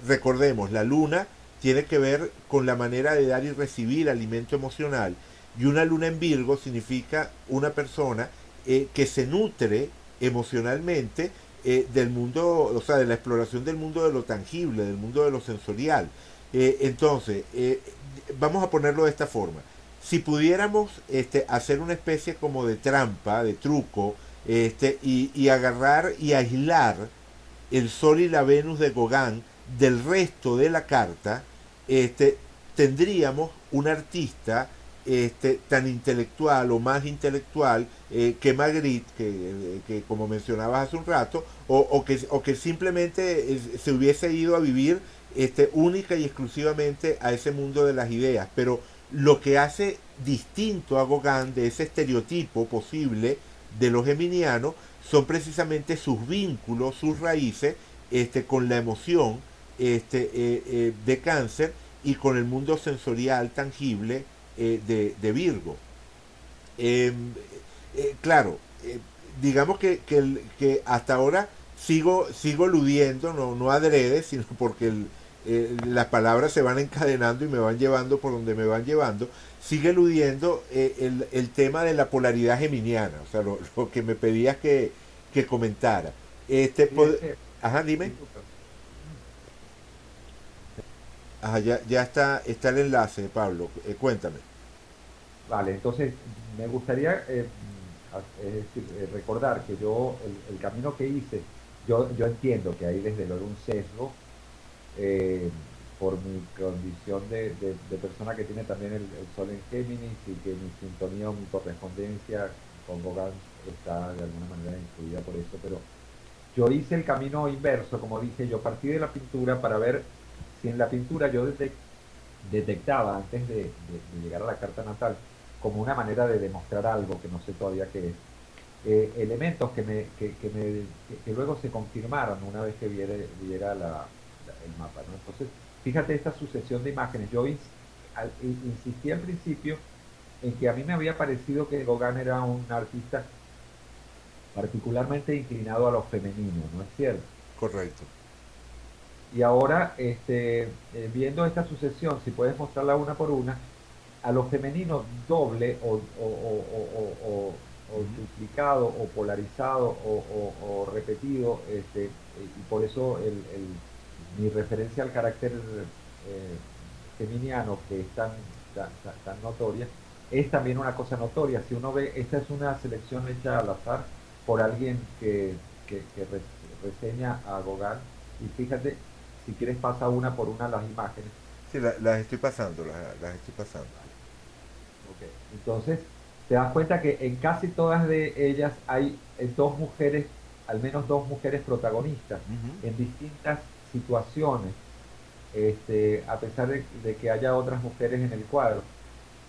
recordemos, la luna tiene que ver con la manera de dar y recibir alimento emocional, y una luna en Virgo significa una persona que se nutre emocionalmente del mundo, de la exploración del mundo de lo tangible, del mundo de lo sensorial. Entonces, vamos a ponerlo de esta forma. Si pudiéramos hacer una especie como de trampa, de truco, y agarrar y aislar el Sol y la Venus de Gauguin del resto de la carta, tendríamos un artista tan intelectual o más intelectual que Magritte, que como mencionabas hace un rato, o que simplemente se hubiese ido a vivir única y exclusivamente a ese mundo de las ideas. Pero lo que hace distinto a Gauguin de ese estereotipo posible de los geminianos son precisamente sus vínculos, sus raíces con la emoción de Cáncer y con el mundo sensorial tangible de Virgo. Eh, claro, digamos que hasta ahora sigo eludiendo, no adrede, sino porque las palabras se van encadenando y me van llevando por donde me van llevando, sigue eludiendo el tema de la polaridad geminiana, o sea, lo que me pedías que comentara. Este, Sí, es pod- que, Ajá, dime. disculpa. Ajá, ya está el enlace, Pablo. Cuéntame. Vale, entonces me gustaría es decir, recordar que yo, el camino que hice, yo entiendo que hay desde luego un sesgo eh, por mi condición de persona que tiene también el Sol en Géminis y que mi sintonía o mi correspondencia con Gauguin está de alguna manera influida por eso, pero yo hice el camino inverso, como dije, yo partí de la pintura para ver si en la pintura yo detectaba antes de llegar a la carta natal como una manera de demostrar algo que no sé todavía qué es, elementos que luego se confirmaron una vez que viera el mapa, ¿no? Entonces, fíjate esta sucesión de imágenes. Yo insistí al principio en que a mí me había parecido que Gauguin era un artista particularmente inclinado a lo femenino, ¿no es cierto? Correcto. Y ahora, viendo esta sucesión, si puedes mostrarla una por una, a lo femenino doble o Ujú. duplicado o polarizado o repetido, y por eso mi referencia al carácter feminiano que es tan notoria, es también una cosa notoria. Si uno ve, esta es una selección hecha al azar por alguien que reseña a Gauguin, y fíjate, si quieres pasa una por una las imágenes. Sí, las estoy pasando, las estoy pasando. Ok. Entonces, te das cuenta que en casi todas de ellas hay dos mujeres, al menos dos mujeres protagonistas, Ujú. en distintas situaciones, a pesar de que haya otras mujeres en el cuadro.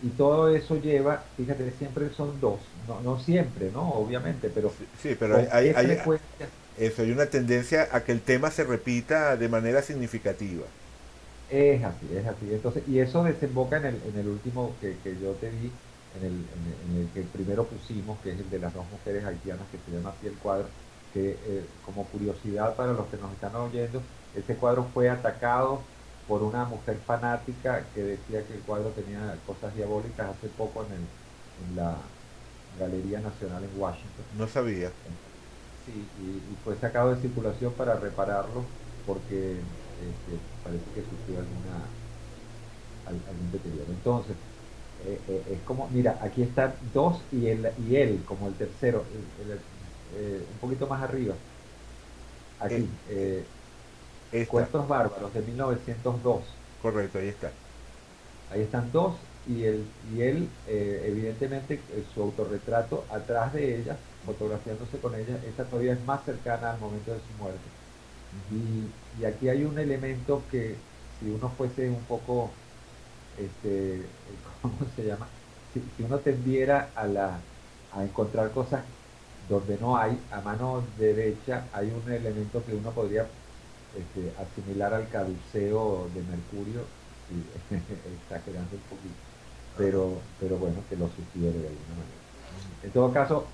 Y todo eso lleva, fíjate, siempre son dos, no siempre, ¿no? Obviamente, pero Sí, sí, pero ¿con qué frecuencia? hay una tendencia a que el tema se repita de manera significativa. Es así, es así. Entonces, y eso desemboca en el último que yo te di, en el que primero pusimos, que es el de las dos mujeres haitianas, que se llama así el cuadro, que como curiosidad para los que nos están oyendo, ese cuadro fue atacado por una mujer fanática que decía que el cuadro tenía cosas diabólicas hace poco en la Galería Nacional en Washington. No sabía. Sí, y fue sacado de circulación para repararlo porque parece que sufrió algún deterioro. Entonces, es como, mira, aquí están dos y él como el tercero, un poquito más arriba, Eh, aquí, Esta, Cuentos Bárbaros de 1902. correcto, ahí está. Ahí están dos y él evidentemente, su autorretrato atrás de ella, fotografiándose con ella, esta todavía es más cercana al momento de su muerte. Y aquí hay un elemento que si uno fuese un poco, ¿cómo se llama? Si uno tendiera a encontrar cosas donde no hay, a mano derecha hay un elemento que uno podría asimilar al caduceo de Mercurio, sí, exagerando un poquito, Ajá. pero bueno, que lo sugiere de alguna manera. En todo caso,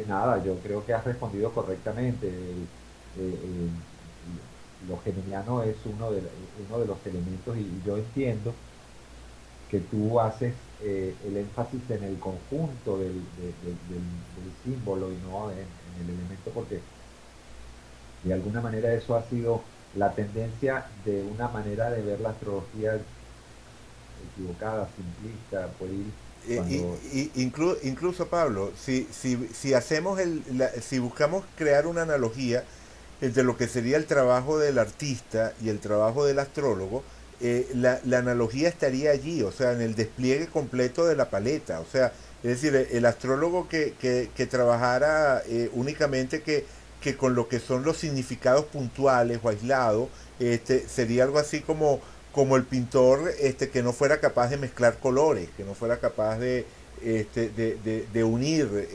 nada, yo creo que has respondido correctamente. Lo geminiano es uno de los elementos y yo entiendo que tú haces el énfasis en el conjunto del símbolo y no en el elemento porque de alguna manera eso ha sido la tendencia de una manera de ver la astrología equivocada, simplista, pueril, cuando... Incluso Pablo, si hacemos si buscamos crear una analogía entre lo que sería el trabajo del artista y el trabajo del astrólogo, la analogía estaría allí, o sea, en el despliegue completo de la paleta. O sea, es decir, el astrólogo que trabajara únicamente que con lo que son los significados puntuales o aislados, sería algo así como el pintor que no fuera capaz de mezclar colores, que no fuera capaz de unir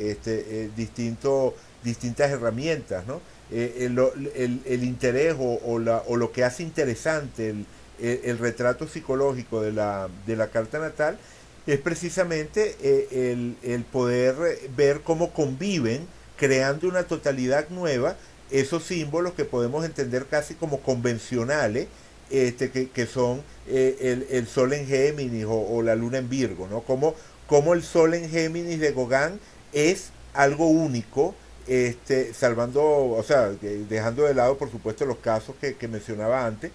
distintas herramientas, ¿no? El interés o lo que hace interesante el retrato psicológico de la carta natal es precisamente el poder ver cómo conviven, creando una totalidad nueva, esos símbolos que podemos entender casi como convencionales, que son el Sol en Géminis o la Luna en Virgo, ¿no? Como el Sol en Géminis de Gauguin es algo único, salvando, o sea, dejando de lado por supuesto los casos que mencionaba antes,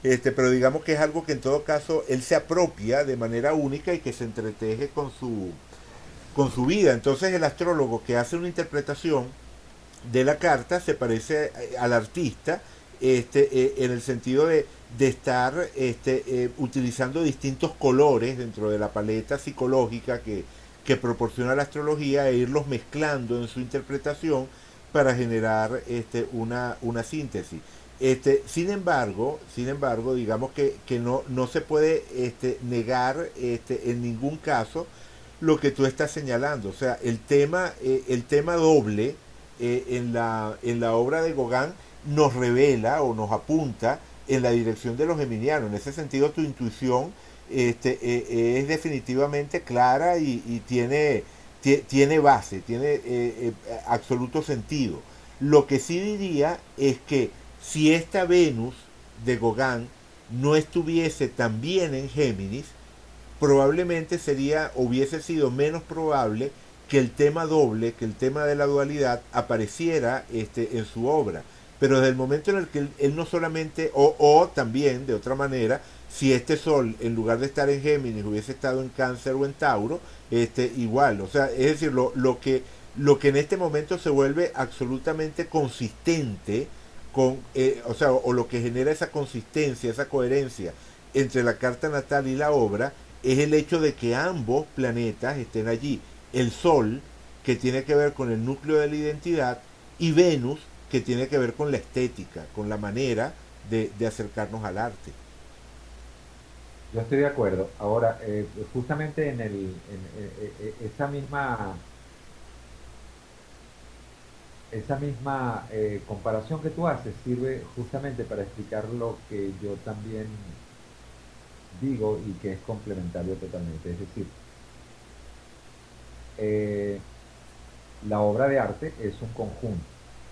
pero digamos que es algo que en todo caso él se apropia de manera única y que se entreteje con su vida. Entonces el astrólogo que hace una interpretación de la carta se parece al artista, en el sentido de estar utilizando distintos colores dentro de la paleta psicológica que proporciona la astrología e irlos mezclando en su interpretación para generar una síntesis. Sin embargo, digamos que no se puede negar en ningún caso lo que tú estás señalando. O sea, el tema doble en la obra de Gauguin nos revela o nos apunta en la dirección de los geminianos. En ese sentido, tu intuición es definitivamente clara y tiene base, tiene absoluto sentido. Lo que sí diría es que si esta Venus de Gauguin no estuviese también en Géminis, probablemente hubiese sido menos probable que el tema doble, que el tema de la dualidad apareciera en su obra. Pero desde el momento en el que él no solamente, o también de otra manera, si este Sol en lugar de estar en Géminis hubiese estado en Cáncer o en Tauro, igual, o sea, es decir, lo que en este momento se vuelve absolutamente consistente o sea, o lo que genera esa consistencia, esa coherencia entre la carta natal y la obra, es el hecho de que ambos planetas estén allí. El Sol, que tiene que ver con el núcleo de la identidad, y Venus, que tiene que ver con la estética, con la manera de acercarnos al arte. Yo estoy de acuerdo. Ahora, justamente esa misma comparación que tú haces sirve justamente para explicar lo que yo también digo y que es complementario totalmente. Es decir, eh, la obra de arte es un conjunto.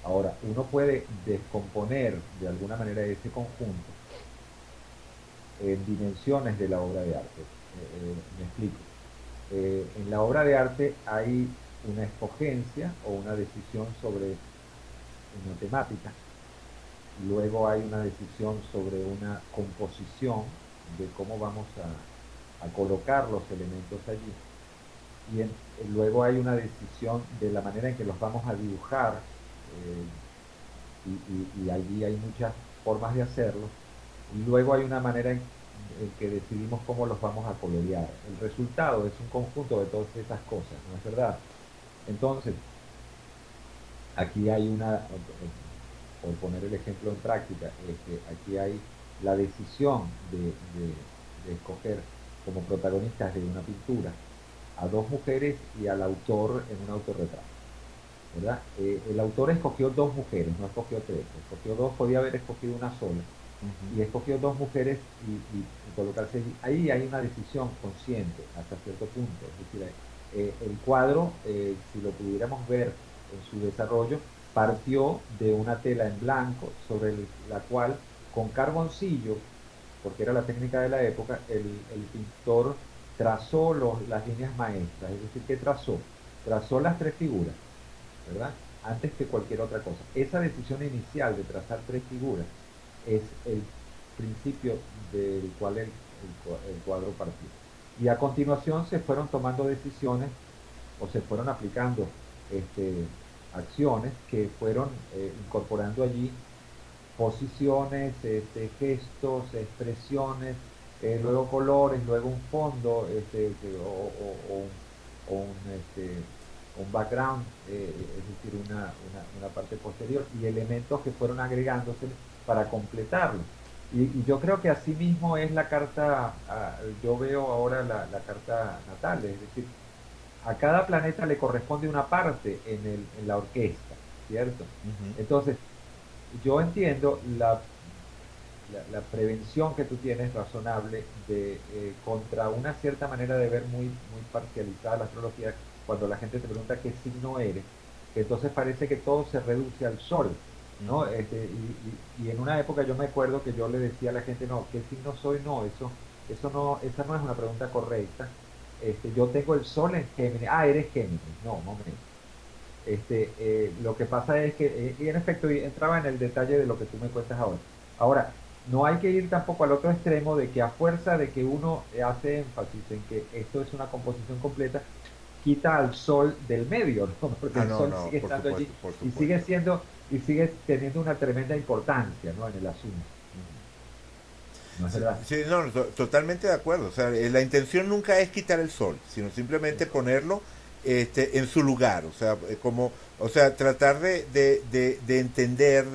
Ahora, uno puede descomponer de alguna manera ese conjunto en dimensiones de la obra de arte. Me explico. En la obra de arte hay una escogencia o una decisión sobre una temática. Luego hay una decisión sobre una composición de cómo vamos a colocar los elementos allí. Luego hay una decisión de la manera en que los vamos a dibujar, y allí hay muchas formas de hacerlo. Y luego hay una manera en que decidimos cómo los vamos a colorear. El resultado es un conjunto de todas esas cosas, ¿no es verdad? Entonces, aquí hay por poner el ejemplo en práctica, aquí hay la decisión de escoger como protagonistas de una pintura a dos mujeres y al autor en un autorretrato, ¿verdad? El autor escogió dos mujeres, no escogió tres, escogió dos, podía haber escogido una sola, Uh -huh. y escogió dos mujeres y colocarse allí. Ahí hay una decisión consciente hasta cierto punto. Es decir, el cuadro, si lo pudiéramos ver en su desarrollo, partió de una tela en blanco sobre la cual con carboncillo, porque era la técnica de la época, el pintor trazó las líneas maestras. Es decir, ¿qué trazó? Trazó las tres figuras, ¿verdad? Antes que cualquier otra cosa. Esa decisión inicial de trazar tres figuras es el principio del cual el cuadro partió. Y a continuación se fueron tomando decisiones o se fueron aplicando acciones que fueron incorporando allí posiciones, gestos, expresiones, luego colores, luego un fondo, o un, este, un background, es decir, una parte posterior, y elementos que fueron agregándose para completarlo. Y yo creo que así mismo es la carta, yo veo ahora la carta natal, es decir, a cada planeta le corresponde una parte en la orquesta, ¿cierto? Ujú. Entonces, yo entiendo la prevención que tú tienes razonable de contra una cierta manera de ver muy parcializada la astrología, cuando la gente te pregunta qué signo eres, que entonces parece que todo se reduce al sol, ¿no? Y en una época yo me acuerdo que yo le decía a la gente, no, ¿qué signo soy? No, eso no, esa no es una pregunta correcta. Yo tengo el sol en Géminis. Ah, eres Géminis. No, momento. Lo que pasa es que, y en efecto, y entraba en el detalle de lo que tú me cuentas ahora. Ahora, no hay que ir tampoco al otro extremo de que a fuerza de que uno hace énfasis en que esto es una composición completa, quita al sol del medio, ¿no? Porque Ah, el no, sol no, sigue por estando allí supuesto, por y sigue supuesto. siendo, y sigue teniendo una tremenda importancia, ¿no? En el asunto. ¿No es Sí, verdad? sí, no, totalmente de acuerdo. O sea, la intención nunca es quitar el sol, sino simplemente ponerlo en su lugar. O sea, o sea, tratar de entender,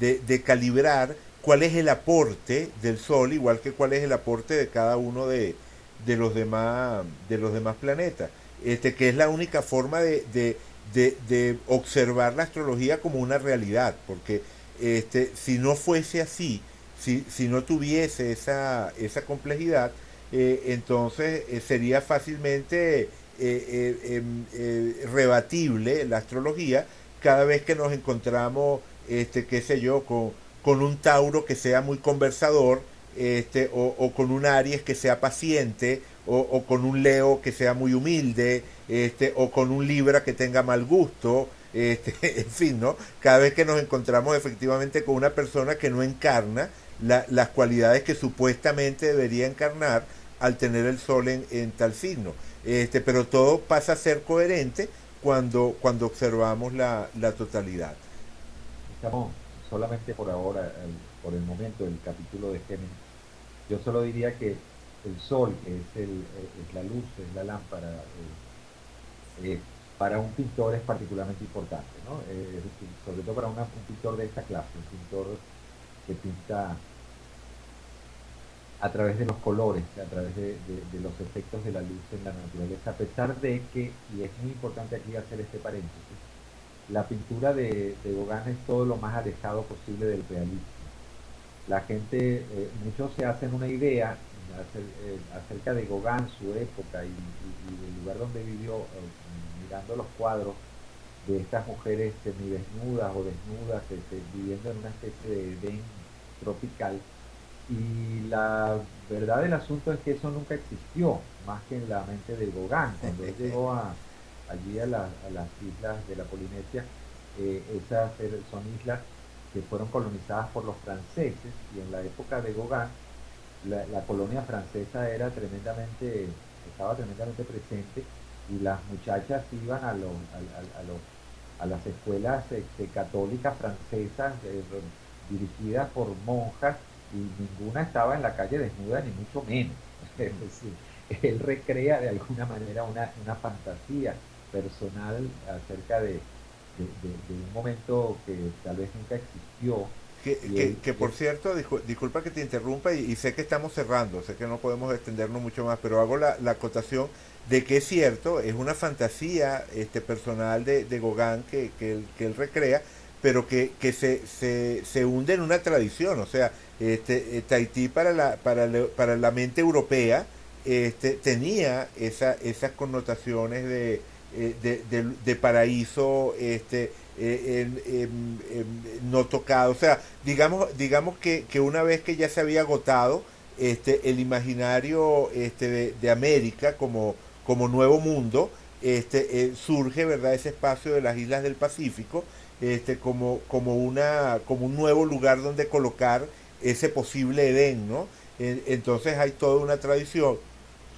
de calibrar cuál es el aporte del sol, igual que cuál es el aporte de cada uno de los demás planetas. Que es la única forma de observar la astrología como una realidad, porque si no fuese así, si no tuviese esa complejidad, entonces sería fácilmente rebatible la astrología cada vez que nos encontramos, qué sé yo, con un Tauro que sea muy conversador, o con un Aries que sea paciente, o con un Leo que sea muy humilde, o con un Libra que tenga mal gusto, en fin, ¿no? Cada vez que nos encontramos efectivamente con una persona que no encarna las cualidades que supuestamente debería encarnar al tener el sol en tal signo. Pero todo pasa a ser coherente cuando observamos la totalidad. Estamos solamente por ahora, por el momento, el capítulo de Géminis. Yo solo diría que el sol, que es, es la luz, es la lámpara, para un pintor es particularmente importante, ¿no? Es decir, sobre todo para un pintor de esta clase, un pintor que pinta a través de los colores, a través de los efectos de la luz en la naturaleza, a pesar de que, y es muy importante aquí hacer este paréntesis, la pintura de Gauguin es todo lo más alejado posible del realismo. La gente, muchos se hacen una idea acerca de Gauguin, su época y el lugar donde vivió, mirando los cuadros de estas mujeres semidesnudas o desnudas, viviendo en una especie de Edén tropical. Y la verdad del asunto es que eso nunca existió, más que en la mente de Gauguin. Cuando él llegó allí a las islas de la Polinesia, son islas que fueron colonizadas por los franceses, y en la época de Gauguin la colonia francesa estaba tremendamente presente, y las muchachas iban a las escuelas católicas francesas, dirigidas por monjas, y ninguna estaba en la calle desnuda, ni mucho menos. Es decir, él recrea de alguna manera una fantasía personal acerca de un momento que tal vez nunca existió, y Que por cierto, disculpa que te interrumpa y sé que estamos cerrando, sé que no podemos extendernos mucho más, pero hago la acotación de que es cierto, es una fantasía personal de Gauguin que él recrea, pero que se hunde en una tradición. O sea, Tahití para la mente europea tenía esas connotaciones de paraíso, no tocado. O sea, digamos que una vez que ya se había agotado el imaginario de América como nuevo mundo, surge, ¿verdad?, ese espacio de las islas del Pacífico, como un nuevo lugar donde colocar ese posible Edén, ¿no? Entonces hay toda una tradición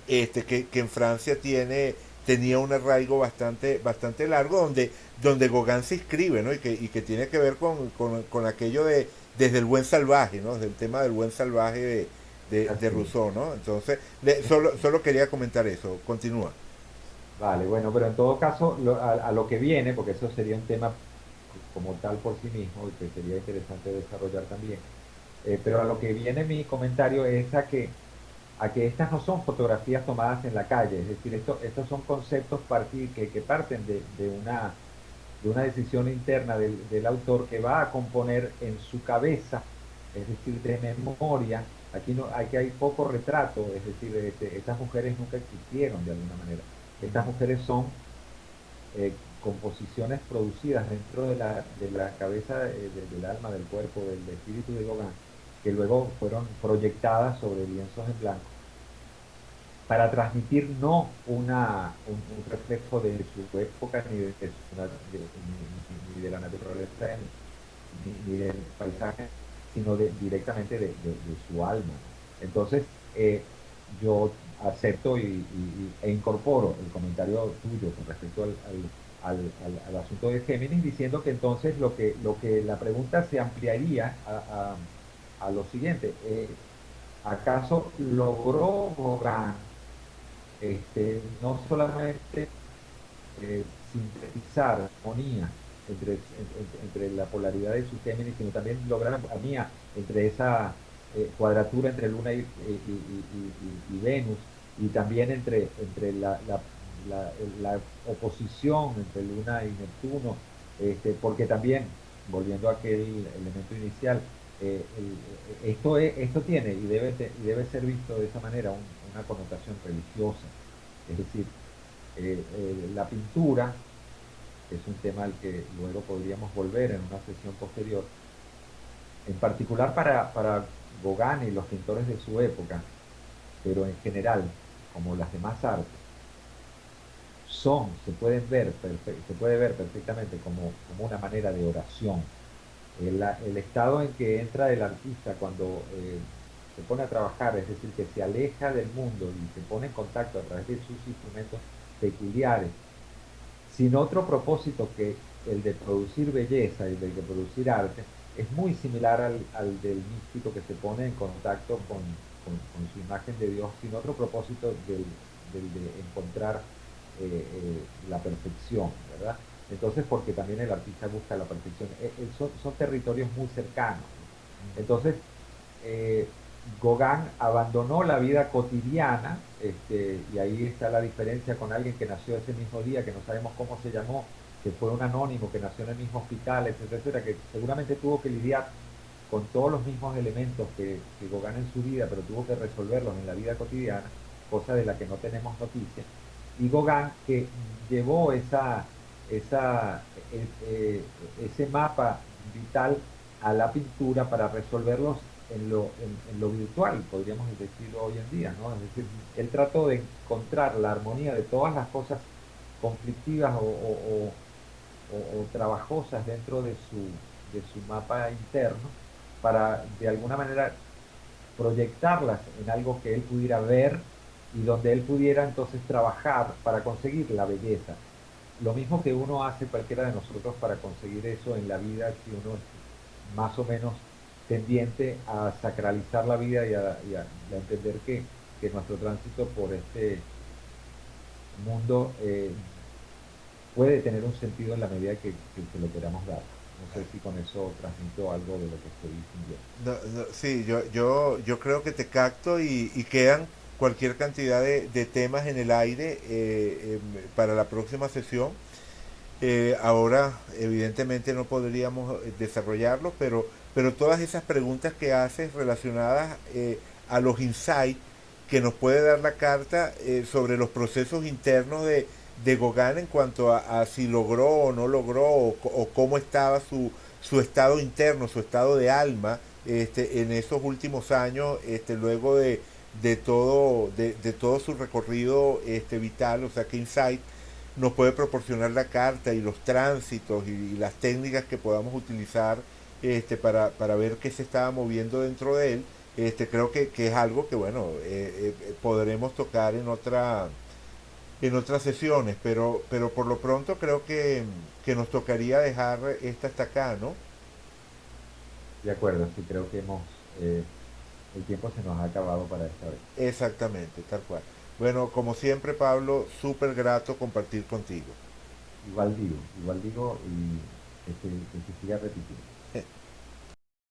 que en Francia tenía un arraigo bastante largo, donde Gauguin se inscribe, ¿no? Y que tiene que ver con aquello desde el buen salvaje, ¿no? Del tema del buen salvaje de así. Rousseau, ¿no? Entonces, solo quería comentar eso. Continúa. Vale, bueno, pero en todo caso, a lo que viene, porque eso sería un tema como tal por sí mismo y que sería interesante desarrollar también, pero a lo que viene mi comentario es a que estas no son fotografías tomadas en la calle, es decir, estos son conceptos que parten de una decisión interna del autor que va a componer en su cabeza, es decir, de memoria. Aquí hay poco retrato, es decir, estas mujeres nunca existieron de alguna manera. Estas mujeres son composiciones producidas dentro de la cabeza, del alma, del cuerpo, del espíritu de Gauguin, que luego fueron proyectadas sobre lienzos en blanco para transmitir no un reflejo de su época ni de la naturaleza ni del paisaje, sino directamente de su alma. Entonces, yo acepto e incorporo el comentario tuyo con respecto al asunto de Géminis, diciendo que entonces lo que la pregunta se ampliaría a lo siguiente. ¿Acaso logró Gauguin no solamente sintetizar armonía entre la polaridad de su Géminis, sino también lograr armonía entre esa cuadratura entre Luna y Venus, y también entre la oposición entre Luna y Neptuno, porque también, volviendo a aquel elemento inicial, esto tiene y debe ser visto de esa manera una connotación religiosa. Es decir, la pintura es un tema al que luego podríamos volver en una sesión posterior, en particular para Gauguin y los pintores de su época, pero en general, como las demás artes, se puede ver perfectamente como una manera de oración. El estado en que entra el artista cuando se pone a trabajar, es decir, que se aleja del mundo y se pone en contacto a través de sus instrumentos peculiares, sin otro propósito que el de producir belleza y el de producir arte, es muy similar al del místico que se pone en contacto con su imagen de Dios, sin otro propósito del de encontrar la perfección, ¿verdad? Entonces, porque también el artista busca la perfección. Son territorios muy cercanos. Entonces, eh, Gauguin abandonó la vida cotidiana, y ahí está la diferencia con alguien que nació ese mismo día, que no sabemos cómo se llamó, que fue un anónimo, que nació en el mismo hospital, etcétera, etcétera, que seguramente tuvo que lidiar con todos los mismos elementos que Gauguin en su vida, pero tuvo que resolverlos en la vida cotidiana, cosa de la que no tenemos noticia. Y Gauguin que llevó esa, ese mapa vital a la pintura para resolverlos en lo virtual, podríamos decirlo hoy en día, ¿no? Es decir, él trató de encontrar la armonía de todas las cosas conflictivas o trabajosas dentro de su mapa interno para de alguna manera proyectarlas en algo que él pudiera ver y donde él pudiera entonces trabajar para conseguir la belleza. Lo mismo que uno hace cualquiera de nosotros para conseguir eso en la vida, si uno es más o menos tendiente a sacralizar la vida y a entender que nuestro tránsito por este mundo puede tener un sentido en la medida que lo queramos dar. No sé si con eso transmito algo de lo que estoy sintiendo. Sí, yo creo que te capto y quedan cualquier cantidad de temas en el aire para la próxima sesión. Ahora, evidentemente, no podríamos desarrollarlo, pero todas esas preguntas que haces relacionadas a los insights que nos puede dar la carta sobre los procesos internos de Gauguin en cuanto a si logró o no logró o cómo estaba su estado interno, su estado de alma en esos últimos años, luego de todo su recorrido vital, o sea, que insight nos puede proporcionar la carta y los tránsitos y las técnicas que podamos utilizar para ver qué se estaba moviendo dentro de él. Creo que es algo que, bueno, podremos tocar en otras sesiones, pero por lo pronto creo que nos tocaría dejar esta hasta acá, ¿no? De acuerdo, sí creo que hemos el tiempo se nos ha acabado para esta vez. Exactamente, tal cual. Bueno, como siempre, Pablo, súper grato compartir contigo. Igual digo, y que se siga repitiendo.